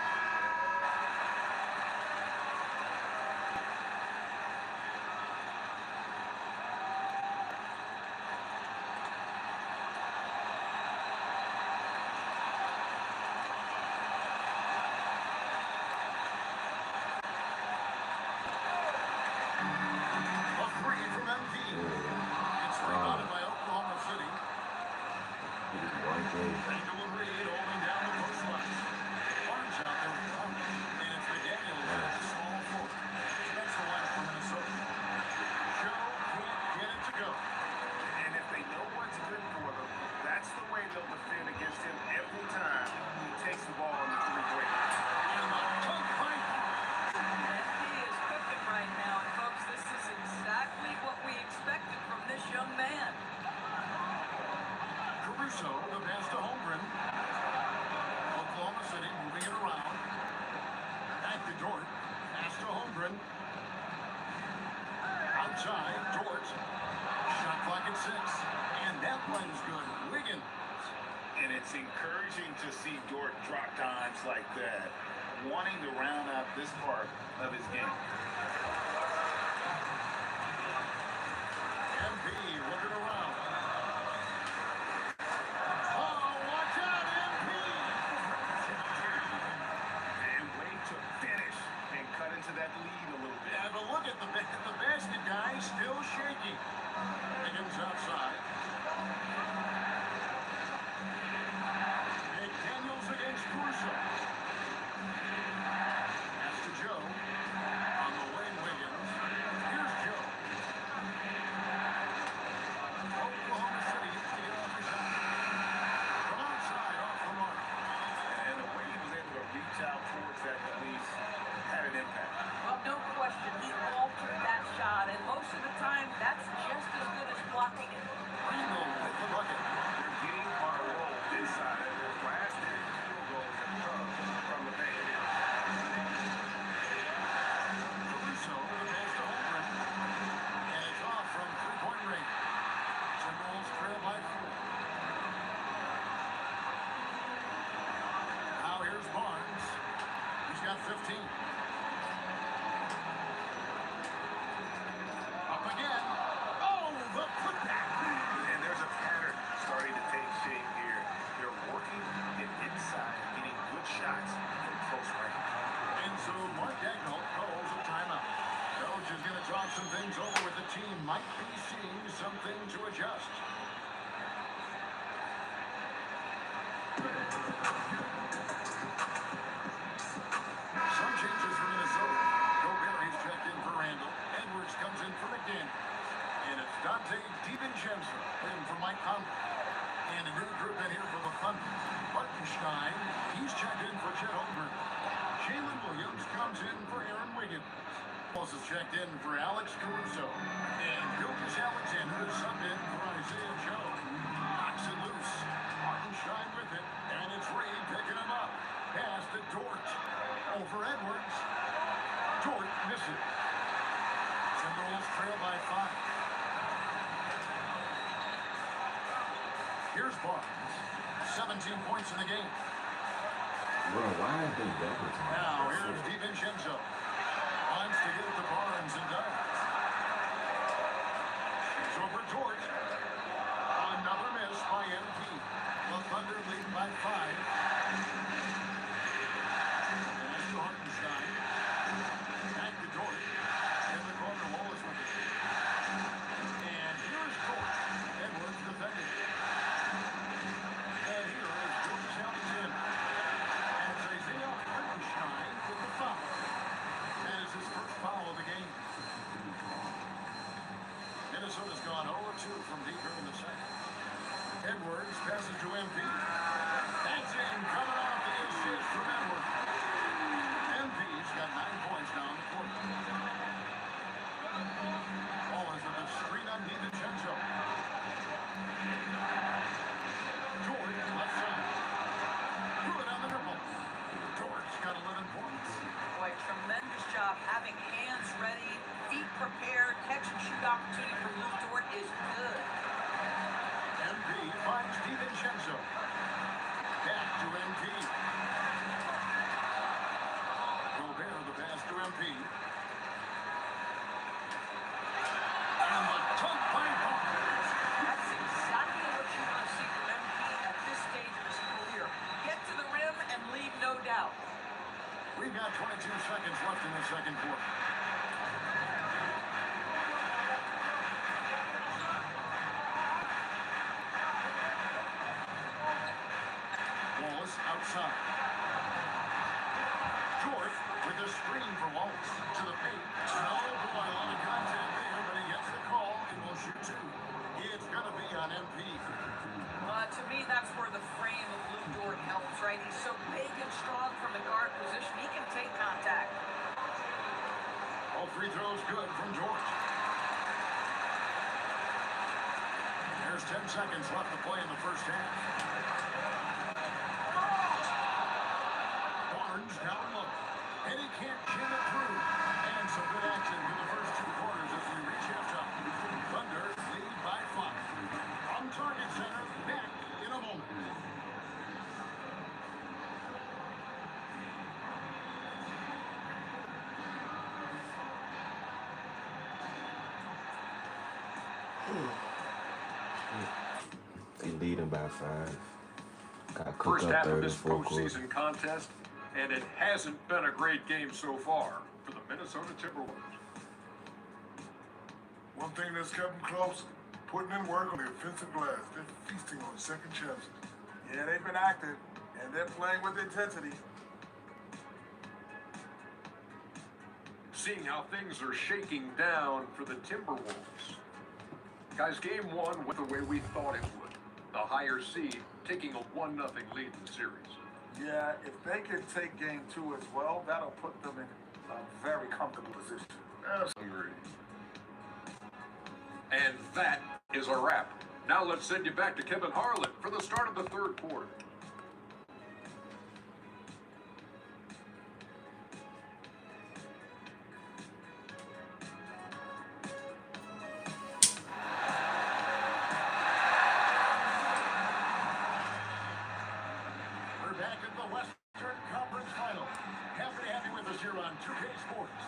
A three from MP. It's rebounded by Oklahoma City. Randall and Reed holding down the post line. Barnes out there with one. And it's McDaniels at the small forward. That's the line for Minnesota. Joe can't get it to go. And if they know what's good for them, that's the way they'll defend against him every time he takes the ball on the three-point line. And the tough fight. MP is cooking right now, and folks, this is exactly what we expected from this young man. Caruso, the pass to Holmgren. Oklahoma City moving it around. Back to Dort. Pass to Holmgren. Outside, Dort. Shot clock at 6. And that one's good. Wiggins. And it's encouraging to see Dort drop dimes like that, wanting to round out this part of his game. MP looking around. Oh, watch out, MP! And way to finish and cut into that lead a little bit. Yeah, but look at the basket guy, still shaky. Wiggins outside. McDaniels against Caruso. Pass to Joe. On the way, Wiggins. might be seeing something to adjust. Some changes for Minnesota. Gobert checked in for Randall. Edwards comes in for McDaniel. And it's Dante DiVincenzo in for Mike Conley. And a new group in here for the Thunder. Hartenstein, he's checked in for Chet Holmgren. Jalen Williams comes in for Aaron Wiggins. Also checked in for Alex Caruso. And Gilgeous Alexander is subbed in for Isaiah Joe. Knocks it loose. Hartenstein with it. And it's Reed picking him up. Pass to Dort. Over Edwards. Dort misses. Timberwolves trail by 5. Here's Barnes. 17 points in the game. Bro, why is they double time? Now here's DiVincenzo. Wants to get it to Barnes and does. It's over Dort. Another miss by MP. The Thunder leading by 5. Pass to Hartenstein. Back to Dort. In the corner, Wallace with it. And here's Dort. Edwards defending. And here is Gilgeous Alexander. And it's Isaiah Hartenstein with the foul. That is his first foul of the game. Minnesota's gone 0-2 from deep here in the second. Edwards passes to MP. That's in, coming off the assist from Edwards. MP's got 9 points now in the quarter. Ball is with a screen on DiVincenzo. Dort left side. Threw it on the dribble. Dort's got 11 points. Boy, tremendous job having hands ready, feet prepared, catch and shoot opportunity for Luke Dort is good. MP finds DiVincenzo. Back to MP. Gobert the pass to MP. And the dunk by Barnes. That's exactly what you want to see from MP at this stage of his career. Get to the rim and leave no doubt. We've got 22 seconds left in the second quarter. Wallace outside. Dort with a screen for Wallace. To the paint. No, boy, a lot of contact there, but he gets the call and will shoot 2. It's going to be on MP. To me, that's where the frame of Luke Dort helps, right? He's so big and strong from the guard position. He can take contact. All free throws good from George. There's 10 seconds left to play in the first half. Barnes down low. And he can't jam it through. And some good action in the first 2 quarters as we reach halftime. Thunder lead by 5. From Target Center, back in a moment. They leading by 5. Got cooked First up half of 3rd this and 4th quarter. postseason contest, and it hasn't been a great game so far for the Minnesota Timberwolves. One thing that's kept them close, putting in work on the offensive glass. They're feasting on second chances. Yeah, they've been active, and they're playing with intensity. Seeing how things are shaking down for the Timberwolves. Guys, game 1 went the way we thought it would. The higher seed taking a 1-0 lead in the series. Yeah, if they can take game 2 as well, that'll put them in a very comfortable position. Absolutely. And that is a wrap. Now let's send you back to Kevin Harlan for the start of the 3rd quarter. We're back at the Western Conference Final. Happy to have you with us here on 2K Sports.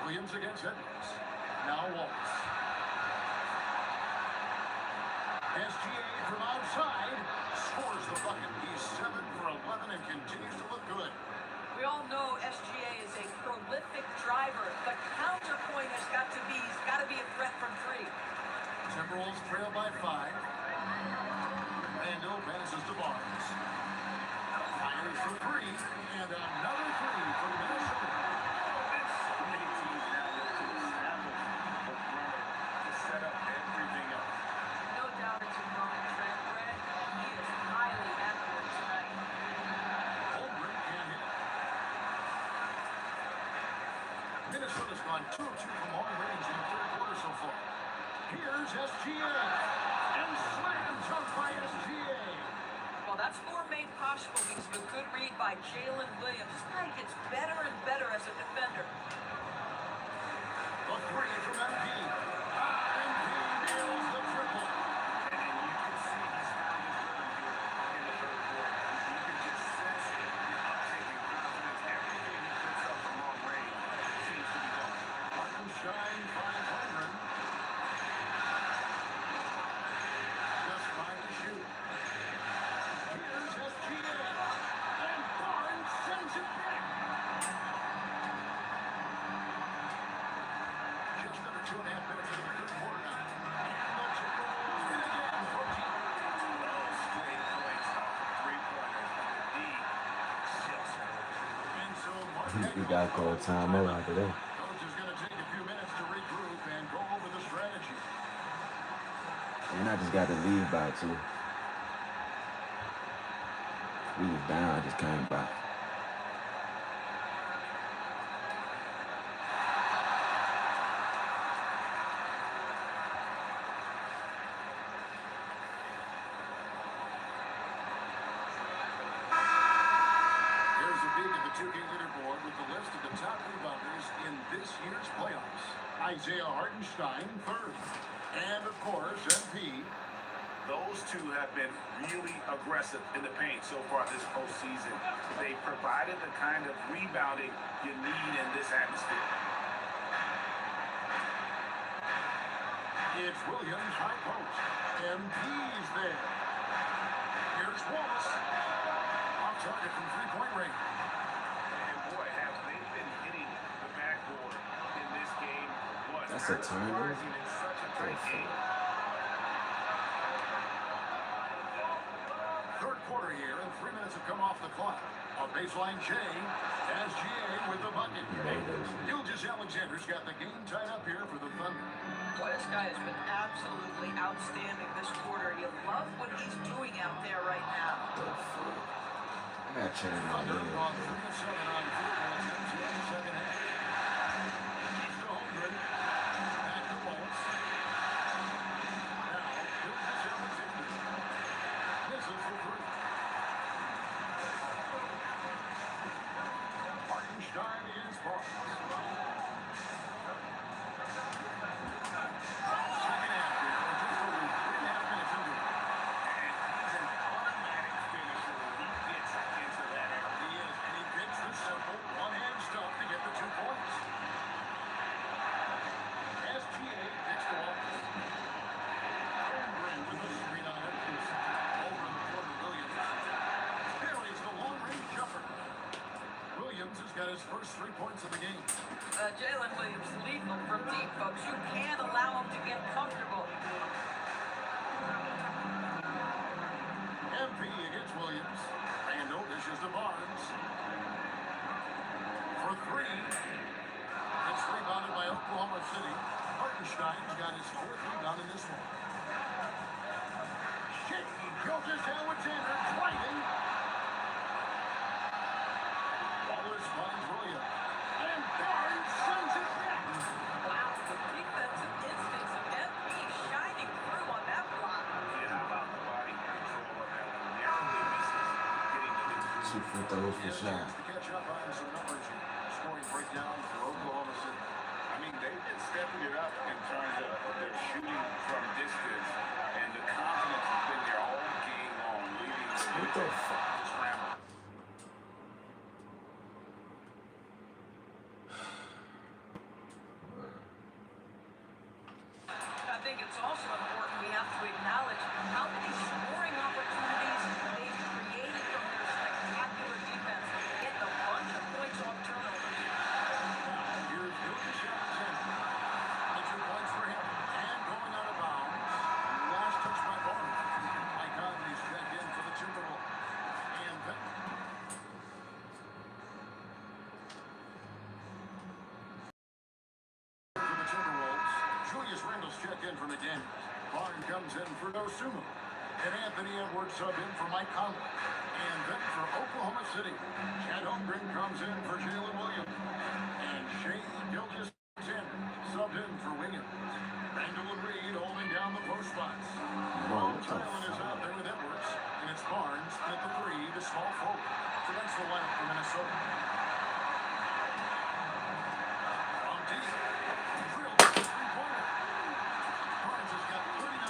Williams against Edwards. Now Wallace. SGA from outside scores the bucket. He's 7 for 11 and continues to look good. We all know SGA is a prolific driver. The counterpoint has got to be, he's got to be a threat from three. Timberwolves trail by 5. Randall passes to Barnes. Fires for 3, and another 3 from Minnesota. So many teams now look to establish the perimeter to set up everything else. No doubt it's a growing trend, Brett. He is highly accurate tonight. Holmgren can't hit. Minnesota's gone 2 of 2 from long range in the third quarter so far. Here's SGA. And slams up by SGA. Well, that score made possible because of a good read by Jalen Williams. This guy gets better and better as a defender. The 3 from MP. MP nails the triple. And you can see he's found his rhythm here in the third quarter. You can just sense the uptick in confidence. Everything he puts up from long range seems to be going. Hartenstein finds Holmgren. Just 5 to shoot. Here's SGA. And Barnes sends it back. Just under 2.5 minutes into the third quarter now. And the Timberwolves win again. 14. Those straight points off of three-pointers. The D just And so Mark We got to call timeout after that. Coach is going to take a few minutes to regroup and go over the strategy. And I just got to lead by 2. We was down, I just came back. Here's a peek at the 2K leaderboard with the list of the top rebounders in this year's playoffs. Isaiah Hartenstein, 3rd. And, of course, MP. Those two have been really aggressive in the paint so far this postseason. They provided the kind of rebounding you need in this atmosphere. It's Williams, high post. MP's there. Here's Wallace. Off target from three-point range. And boy, have they been hitting the backboard in this game. What? That's a turnover? In such a tight game. Third quarter here, and 3 minutes have come off the clock. On baseline, Jay. SGA with the bucket. Gilgeous Alexander's got the game tied up here for the Thunder. Boy, this guy has been absolutely outstanding this quarter. You love what he's doing out there right now. I got to change my Thunder name. on 3 of 7 on field goals into the second half. Keeps to Holmgren. Back to Wallace. Now, Gilgeous Alexander. Misses for 3. Hartenstein is Barnes. Second half here, just over 3.5 minutes into it. And he's an automatic finisher when he gets into that area. He is, and he picks the simple one-hand stuff to get the 2 points. SGA picks the Wallace. Holmgren with the screen on Edwards. Over in the corner, Williams. Carries the long-range jumper. Williams has got his first 3 points of the game. Jalen Williams, lethal from deep, folks. You can't allow him to get comfortable. MP against Williams. Randall dishes to Barnes. For 3. It's rebounded by Oklahoma City. Hartenstein's got his 4th rebound in this one. Shaky Gilgeous Alexander driving. Wallace finds Williams. And Barnes sends it back. Wow, the defensive instincts of MP shining through on that block. Yeah, how about the body control on that one? Narrowly misses getting the mid-range. 2 free throws for shot. To catch up on some numbers here. Scoring breakdown for Oklahoma City. I mean, they've been stepping it up in terms of their shooting from distance, and the confidence has been there all game long, leading to What the fuck? scramble. Wallace checked in for McDaniels. Barnes comes in for Dosumu. And Anthony Edwards sub in for Mike Conley. And then for Oklahoma City, Chad Holmgren comes in for Jalen Williams. And Shea Gilgeous-Alexander subbed in for Williams. Randall and Reed holding down the post spots. Long Tylen is out there with Edwards. And it's Barnes at the 3, the small forward. So that's the lineup for Minnesota. From deep, drilled the three-pointer. Barnes has got 39.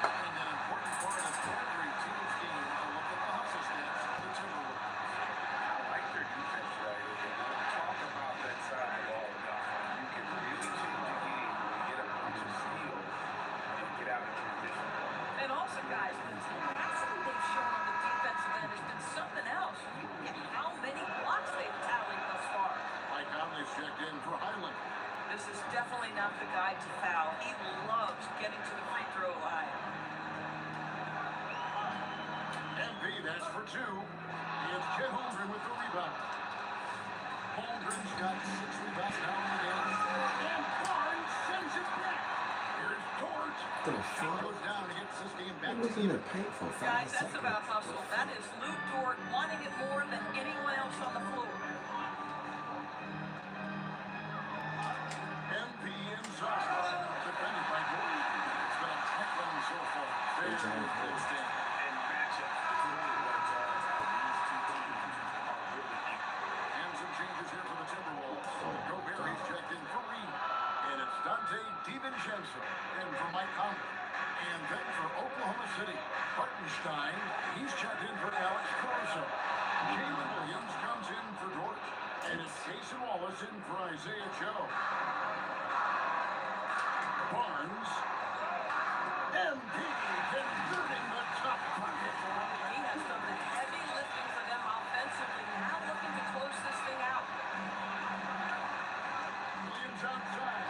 And an important part of every team's game. A look at the hustle stats of the Timberwolves. I like their defense, right? If you talk about that side of the ball, you can really change the game when you get a bunch of steals and get out of transition. And also, guys, the tenacity they've shown on the defensive end has been something else. You look at how many blocks they've tallied thus far. Mike Conley's checked in for Highland. This is definitely not the guy to foul. He loves getting to the free throw line. MP, that's for 2. It's Chet Holmgren with the rebound. Holmgren's got 6 rebounds now in the game. And Barnes sends it back. Here's Dort. He goes down and gets this game back. It was in the paint for 5 Guys, seconds. that's about hustle. That is Luke Dort wanting it more than anyone else on the floor. MP inside. Defended by Dort. It's been a tight one so far. Very good stand. And matchups, it's really what it's all about. These two teams are really equal. And some changes here for the Timberwolves. Gobert checked in for Reed. And it's Dante DiVincenzo in for Mike Conley. And then for Oklahoma City, Hartenstein, he's checked in for Alex Caruso. Jalen Williams comes in for Dort. And it's Jason Wallace in for Isaiah Joe. Barnes. MP converting the top bucket. He has done the heavy lifting for them offensively. Now looking to close this thing out. Williams outside.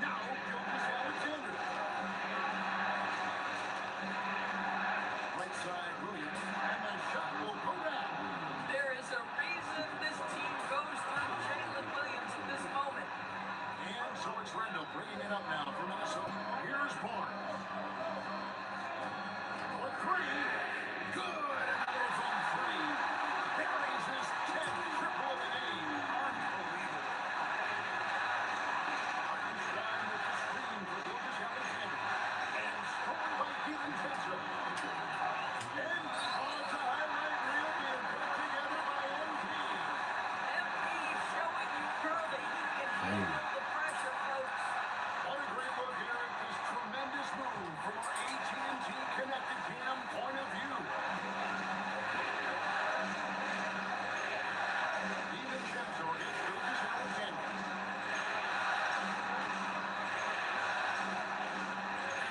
Now Gilgeous-Alexander. Right side Williams. And the shot will go down. There is a reason this team goes through Jalen Williams at this moment. And so it's Randall bringing it up now for Minnesota. Here's Barnes. For 3. Good. Another from 3. Buries his 10th triple of the game. Unbelievable. Hartenstein with the screen for Gilgeous-Alexander. And scored by DiVincenzo. And on to highlight reel being put together by MP. MP showing you early he can handle the pressure, folks. What a great look here at this tremendous move from our AT&T Connected Cam point of view. DiVincenzo against Gilgeous-Alexander.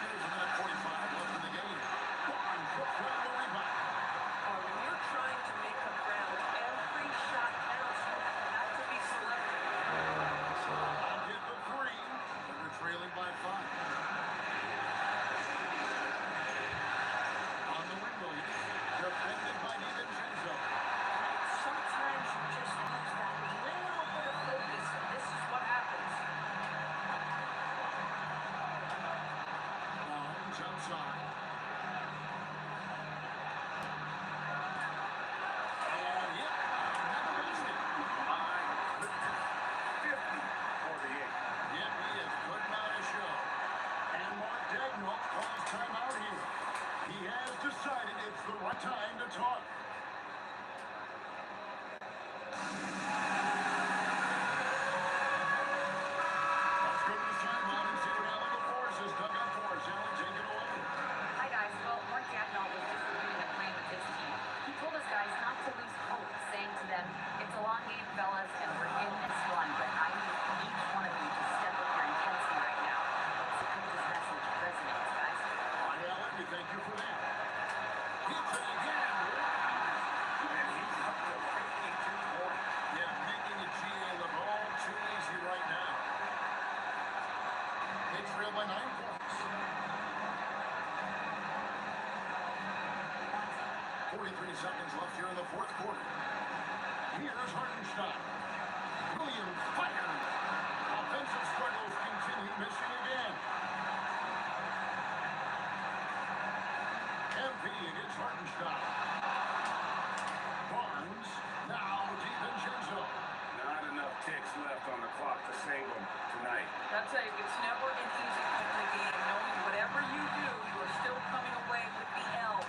There's a minute 45 left in the game. Barnes puts down the rebound. When you're trying to make up ground, every shot counts. You have to be selective. I'll get the 3. And they're trailing by 5. On the wing, Williams. Defended by DiVincenzo. Sometimes you just lose that little bit of focus, and this is what happens. Barnes outside. And yep, never missed it. My goodness. 50 for the 8. Yep, he is putting on a show. And Mark Dagnall calls timeout here. He has decided it's the right time to talk. Let's go to the sideline and see what Allie LaForce has dug up for us. Allie, take it away. Hi guys, well, Mark Dagnall was just reviewing a plan with his team. He told us guys not to lose hope, saying to them, it's a long game, fellas, and we're in this one, but I need each one of you to step up your intensity right now. Let's see if this message resonates, guys. All right, Allie, we thank you for that. Hits it again. And he's up to 52 points. Yeah, making it GA look all too easy right now. They trail by 9 points. 43 seconds left here in the fourth quarter. Here's Hartenstein. Williams fired. Offensive struggles continue, missing again. MP against Hartenstein. Barnes, now DiVincenzo. Not enough ticks left on the clock to save them tonight. I'll tell you, it's never an easy point in the game. Knowing whatever you do, you are still coming away with the L.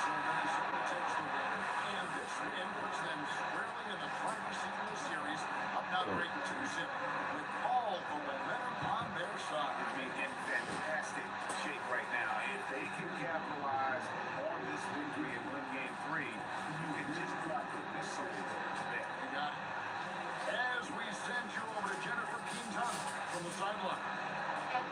Minnesota takes the win, and this win puts them squarely in the driver's seat of the series, up now to 2-0, with all the momentum on their side. I mean, in fantastic shape right now. If they can capitalize on this victory and win game 3, you can just not put this series to bed. You got it. As we send you over to Jennifer Quintana from the sideline. And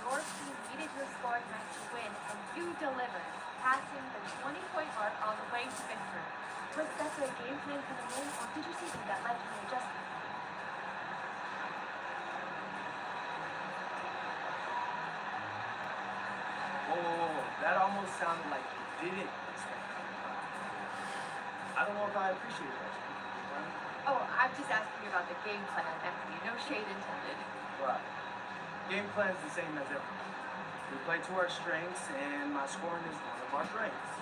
your team needed your scoring night to win, and you delivered, passing the 20-point mark on the way to victory. Was that the game plan coming in, or did you see something that led to an adjustment? Whoa, that almost sounded like you didn't expect it. I don't know if I appreciate that. Oh, I'm just asking you about the game plan, Anthony. No shade intended. Right. Game plan's the same as ever. We play to our strengths, and my scoring is one of our strengths.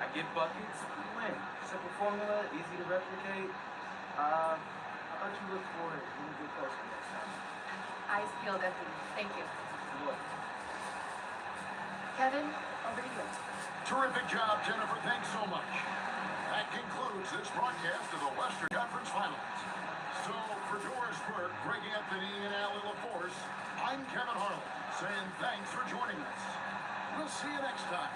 I get buckets, we win. Simple formula, easy to replicate. How about you look forward and we'll get closer next time? Eyes peeled, Anthony. Thank you. What? Kevin, over to you. Terrific job, Jennifer. Thanks so much. That concludes this broadcast of the Western Conference Finals. So, for Doris Burke, Greg Anthony, and Allie LaForce, I'm Kevin Harlan, saying thanks for joining us. We'll see you next time.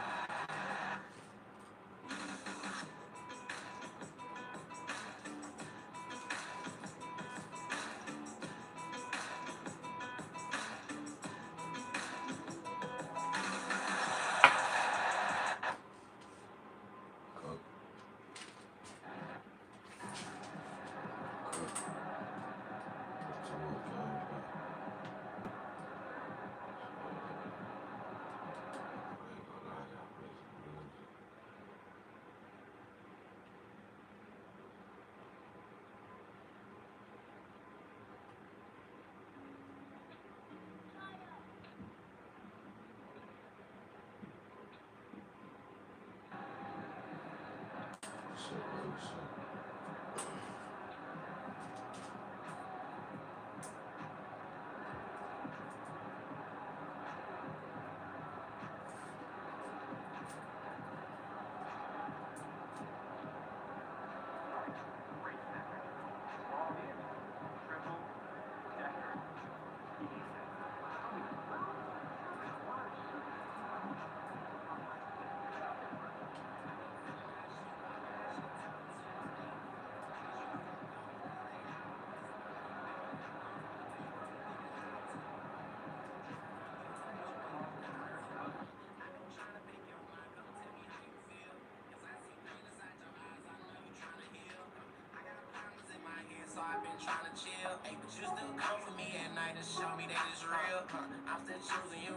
So I've been trying to chill, hey, but you still come for me at night and show me that it's real. I'm still choosing you,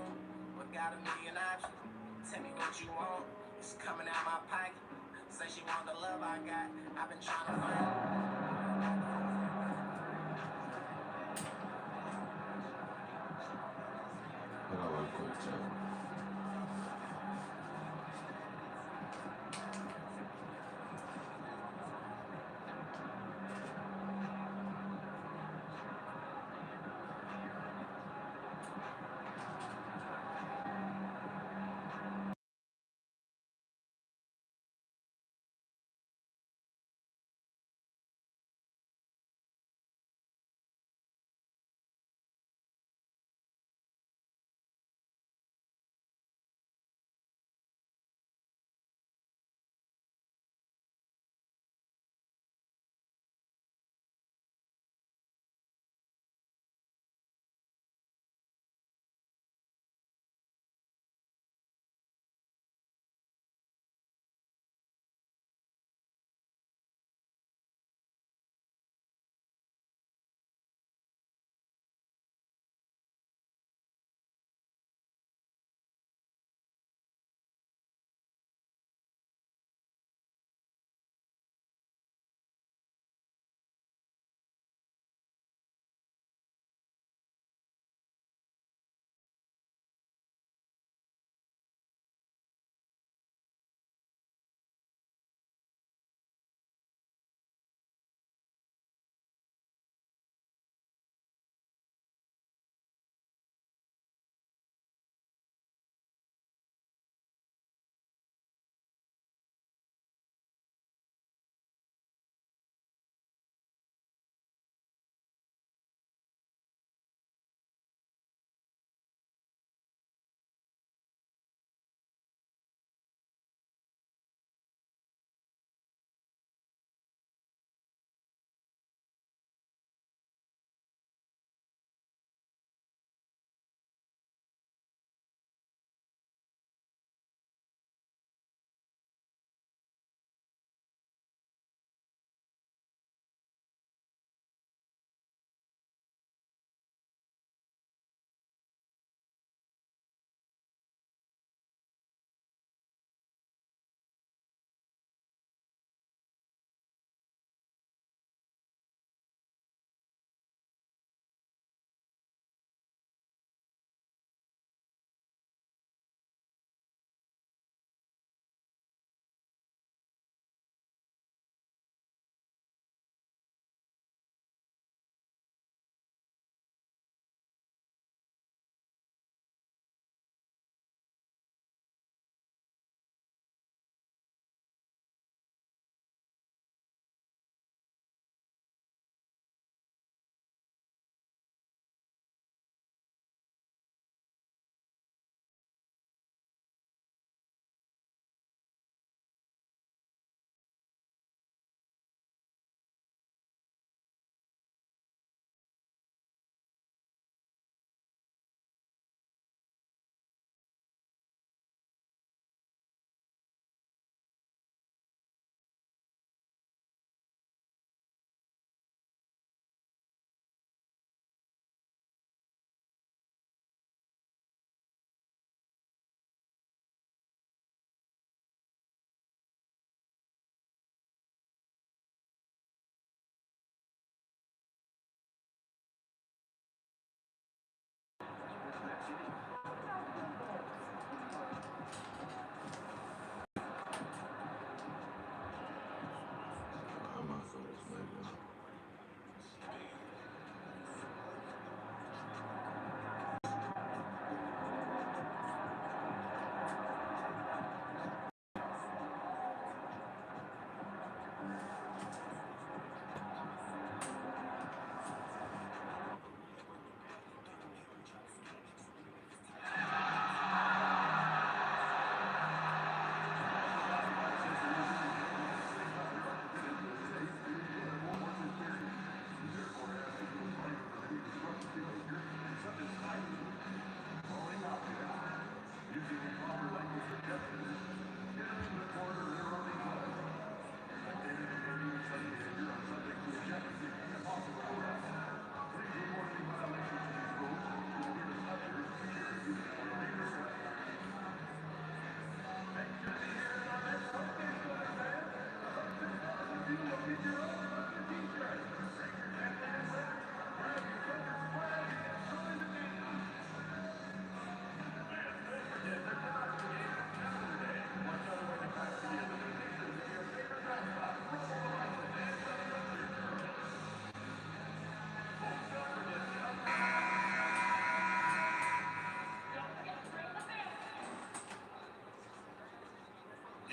but got a million options. Tell me what you want, it's coming out my pocket. Say she want the love I got, I've been trying to find.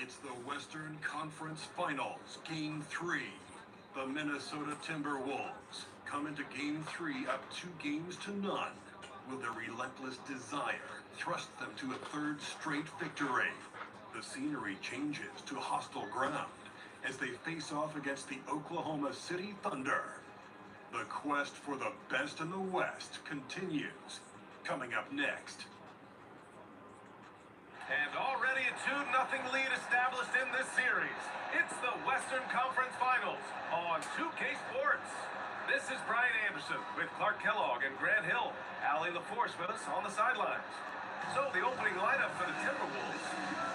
It's the Western Conference Finals, Game 3. The Minnesota Timberwolves come into Game 3 up 2-0. Will their relentless desire thrust them to a third straight victory? The scenery changes to hostile ground as they face off against the Oklahoma City Thunder. The quest for the best in the West continues. Coming up next. And already a 2-0 lead established in this series. It's the Western Conference Finals on 2K Sports. This is Brian Anderson with Clark Kellogg and Grant Hill. Allie LaForce with us on the sidelines. So the opening lineup for the Timberwolves,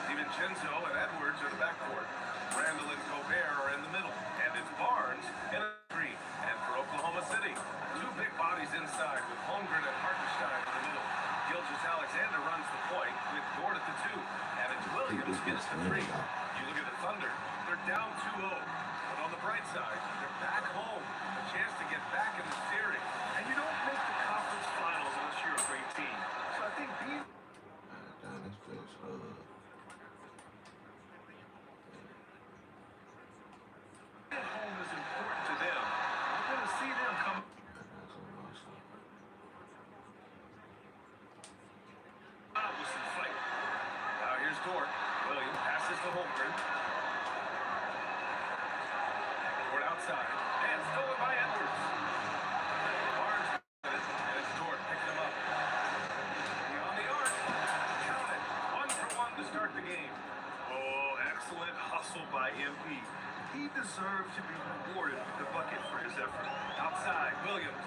DiVincenzo and Edwards are the backcourt. Randall and Gobert are in the middle. And it's Barnes in a three. And for Oklahoma City, two big bodies inside with Holmgren and Hartenstein in the middle. Gilgeous-Alexander runs the point with Dort at the two. And it's Williams gets the three. You look at the Thunder, they're down 2-0. But on the bright side, they're back home. A chance to get back in the series. And you don't make the conference finals unless you're a great team. So I think being at home is important to them. We're going to see them come out with some fight. Now here's Dort. Williams passes to Holmgren. Dort outside. And stolen by Edwards. Barnes with it. And it's Dort picking him up. Beyond the arc. Count it. 1-for-1 to start the game. Oh, excellent hustle by MP. He deserved to be rewarded with the bucket for his effort. Outside, Williams.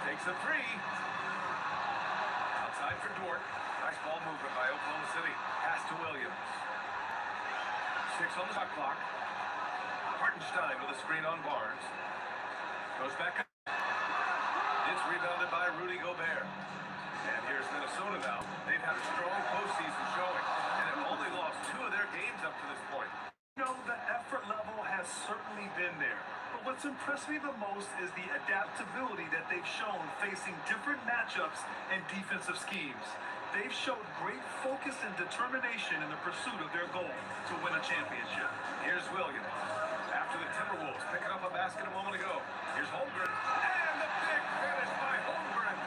Takes a three. Outside for Dort. Nice ball movement by Oklahoma City. Pass to Williams. 6 on the shot clock. Hartenstein with a screen on Barnes. Goes back up. It's rebounded by Rudy Gobert. And here's Minnesota now. They've had a strong postseason showing, and have only lost 2 of their games up to this point. You know, the effort level has certainly been there. But what's impressed me the most is the adaptability that they've shown facing different matchups and defensive schemes. They've showed great focus and determination in the pursuit of their goal to win a championship. Here's Williams. After the Timberwolves picking up a basket a moment ago. Here's Holmgren. And the big finish by Holmgren.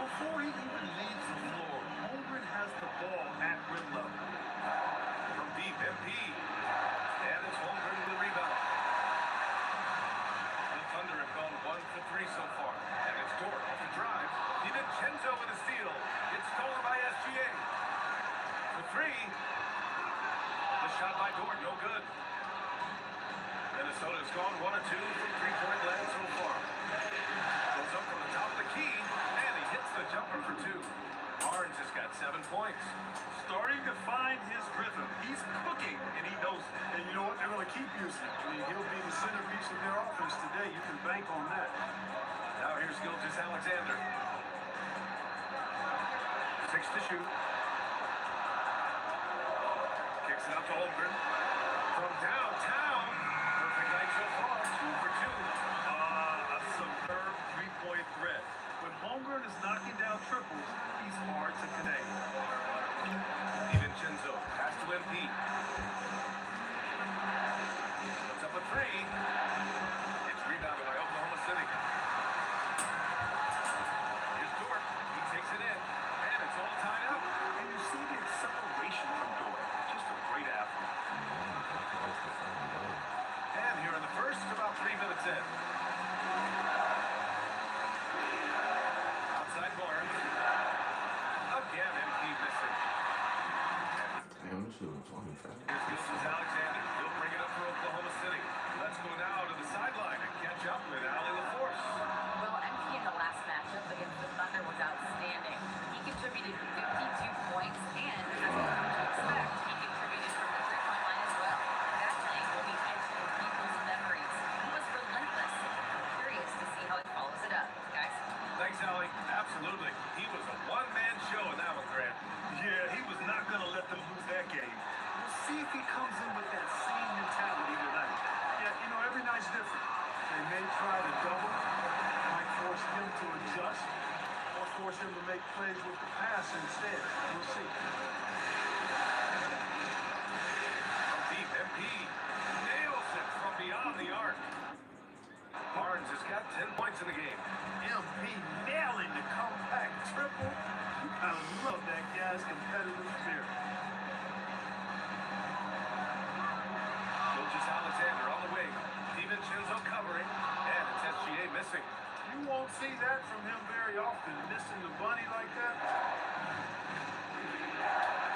Before he even leaves the floor, Holmgren has the ball at rim level. From deep, MP. And it's Holmgren with the rebound. The Thunder have gone 1 for 3 so far. And it's Dort off the drive. DiVincenzo with a steal. It's stolen by SGA. The three. The shot by Dort, no good. Minnesota's gone 1 or 2 from three-point land so far. Goes up from the top of the key, and he hits the jumper for 2. Barnes has got 7 points. Starting to find his rhythm. He's cooking, and he knows it. And you know what? They're going to keep using it. I mean, he'll be the centerpiece of their offense today. You can bank on that. Now here's Gilgeous-Alexander. 6 to shoot. Kicks it out to Holmgren. From downtown. Perfect night so far. 2 for 2. A superb three-point threat. When Holmgren is knocking down triples, he's hard to connect. DiVincenzo. Pass to MP. Puts up a three. It's rebounded by Oklahoma City. Here's Dort. He takes it in. And it's all tied up. And you see the acceleration from Dort. Just a great athlete. And here in the first, about 3 minutes in. Outside Barnes. Again, MP missing. Damn, this shit was 25. Here's Gilgeous-Alexander. He'll bring it up for Oklahoma City. Let's go now to the sideline and catch up with Allie LaForce. Well, MP in the last matchup against the Thunder was outstanding. He contributed 52 points, and as we come to expect, he contributed from the three-point line as well. That lane will be etched in people's memories. He was relentless. Curious to see how he follows it up, guys. Thanks, Allie. Absolutely. He was a one-man show in that one, Grant. Yeah, he was not going to let them lose that game. We'll see if he comes in with that same mentality tonight. Yeah, you know, every night's different. They may try to double, might force him to adjust, or force him make plays with the pass instead. We'll see. From deep, MP nails it from beyond the arc. Barnes has got 10 points in the game. MP nailing the comeback triple. I love that guy's competitive spirit. Gilgeous Alexander on the wing. DiVincenzo covering. And it's SGA missing. You won't see that from him very often, missing the bunny like that.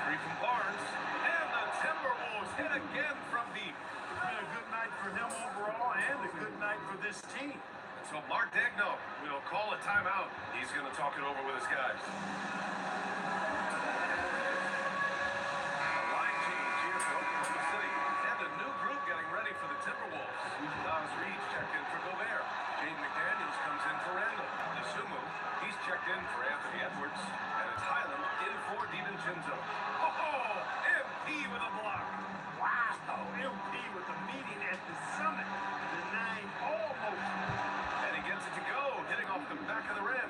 Three from Barnes. And the Timberwolves hit again from deep. It's been a good night for him overall and a good night for this team. So Mark Daigneault will call a timeout. He's going to talk it over with his guys. A line change here for Oklahoma City. And a new group getting ready for the Timberwolves. Nas Reed checked in for Gobert. Jaden McDaniels comes in for Randall. Nasumu, he's checked in for Anthony Edwards. And it's Highland in for DiVincenzo. Oh, MP with a block. Wow, MP with the meeting at the summit. Denying all motion. And he gets it to go, hitting off the back of the rim.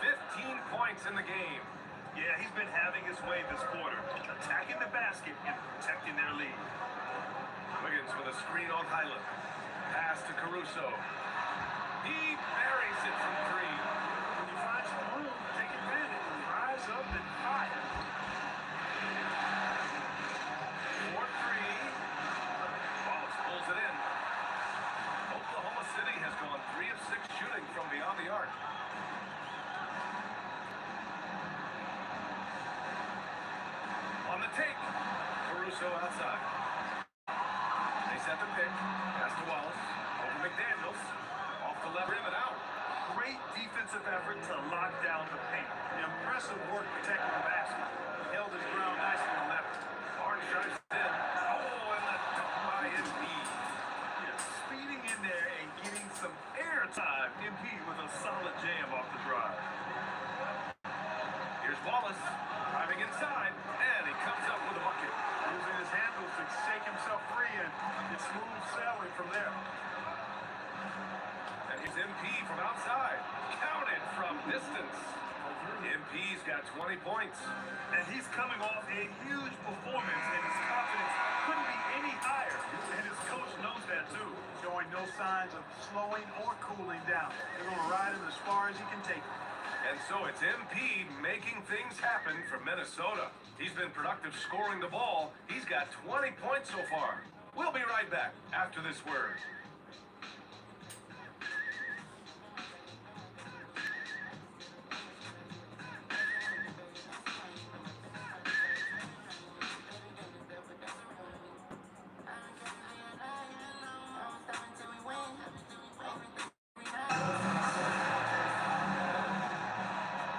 15 points in the game. Yeah, he's been having his way this quarter, attacking the basket and protecting their lead. Wiggins with a screen on Highland. Pass to Caruso. He buries it from three. When you find some room, take advantage and rise up and fire. 4-3. Wallace pulls it in. Oklahoma City has gone 3 of 6 shooting from beyond the arc. On the take, Caruso outside. They set the pick. Pass to Wallace. Over McDaniels. Off the left rim and out. Great defensive effort to lock down the paint. Impressive work protecting the basket. Held his ground nicely on that one. Barnes drives in. Oh, and the dunk by MP. Yeah, speeding in there and getting some air time. MP with a solid jam off the drive. Here's Wallace driving inside, and he comes up with a bucket. Using his handles to shake himself free, and it's smooth sailing from there. And here's MP from outside. Counted from distance. MP's got 20 points. And he's coming off a huge performance, and his confidence couldn't be any higher. And his coach knows that too, showing no signs of slowing or cooling down. They're going to ride him as far as he can take him. And so it's MP making things happen for Minnesota. He's been productive scoring the ball. He's got 20 points so far. We'll be right back after this word.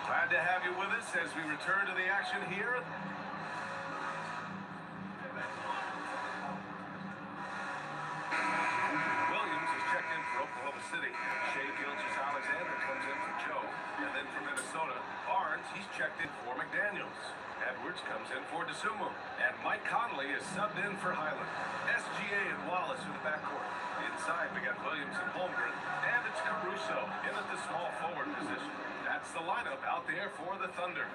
Glad to have you with us as we return to the action here. Williams is checked in for Oklahoma City. Shea Gilgeous-Alexander comes in for Joe. And then for Minnesota, Barnes, he's checked in for McDaniels. Edwards comes in for Nasumu. And Mike Conley is subbed in for Highland. SGA and Wallace in the backcourt. Inside, we got Williams and Holmgren. And it's Caruso in at the small forward position. That's the lineup out there for the Thunder.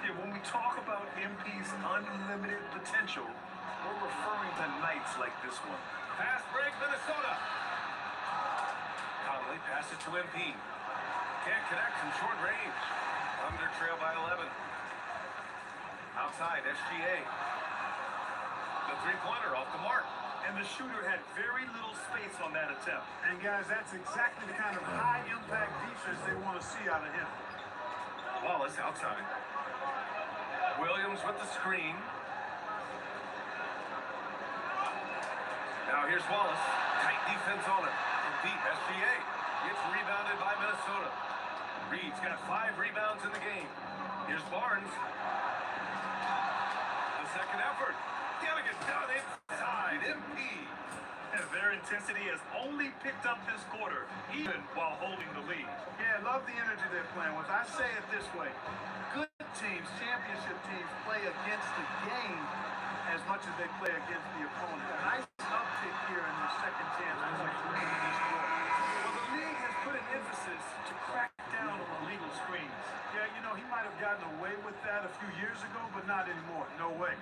Yeah, when we talk about MP's unlimited potential, we're referring to nights like this one. Fast break, Minnesota. Conley passes to MP. Can't connect from short range. Thunder trail by 11. Outside, SGA. The three-pointer off the mark. And the shooter had very little space on that attempt. And guys, that's exactly the kind of high-impact defense they want to see out of him. Wallace outside. Williams with the screen. Now here's Wallace. Tight defense on him. From deep, SGA. Gets rebounded by Minnesota. Reed's got 5 rebounds in the game. Here's Barnes. The second effort. Gotta get done inside. MP. And their intensity has only picked up this quarter, even while holding the lead. Yeah, love the energy they're playing with. I say it this way. Good teams, championship teams, play against the game as much as they play against the opponent. Nice uptick here in their second chance points in this quarter. Well, the league has put an emphasis to crack down on illegal screens. Yeah, you know, he might have gotten away with that a few years ago, but not anymore. No way.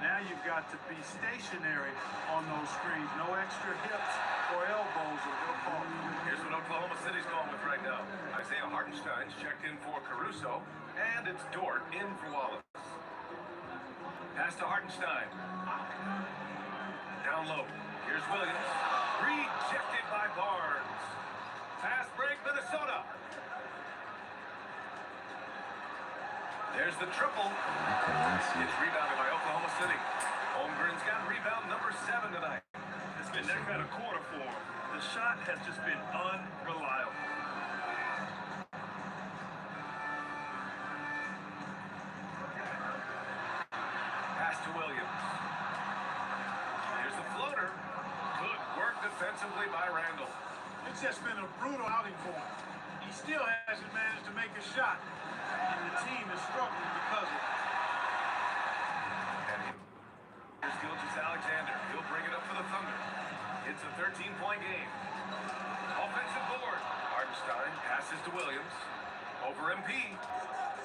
Now you've got to be stationary on those screens. No extra hips or elbows or they'll call it. Here's what Oklahoma City's going with right now. Isaiah Hartenstein's checked in for Caruso, and it's Dort in for Wallace. Pass to Hartenstein. Down low. Here's Williams. Rejected by Barnes. Fast break, Minnesota. There's the triple. It's rebounded by Oklahoma City. Holmgren's got rebound number 7 tonight. It's been that kind of quarter for him. The shot has just been unreliable. Pass to Williams. Here's the floater. Good work defensively by Randall. It's just been a brutal outing for him. He still hasn't managed to make a shot, and the team is struggling because of it. And here's Gilgeous-Alexander. He'll bring it up for the Thunder. It's a 13-point game. Offensive board. Hartenstein passes to Williams. Over MP.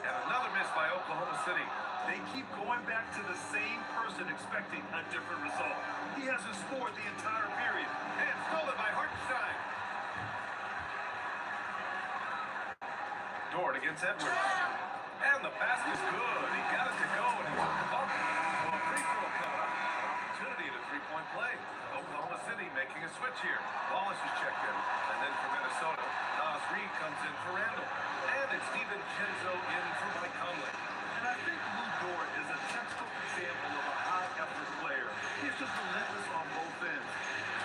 And another miss by Oklahoma City. They keep going back to the same person expecting a different result. He hasn't scored the entire period. And stolen by Hartenstein. Dort against Edwards. And the basket's good. He got it to go, and he took the bump. So a free throw coming up. An opportunity at a three-point play. Oklahoma City making a switch here. Wallace is checked in. And then for Minnesota, Nas Reed comes in for Randall. And it's DiVincenzo in for Mike Conley. And I think Lou Dort is a textbook example of a high-effort player. He's just relentless on both ends,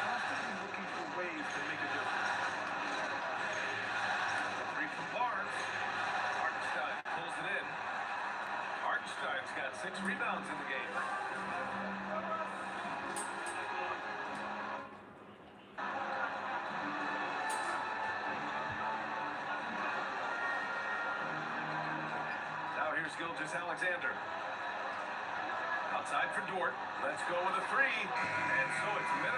constantly looking for ways to make a difference. Three from Barnes. Hartenstein pulls it in. Hartenstein's got 6 rebounds in the game. Now here's Gilgeous-Alexander. Outside for Dort. Let's go with a 3. And so it's Minnesota.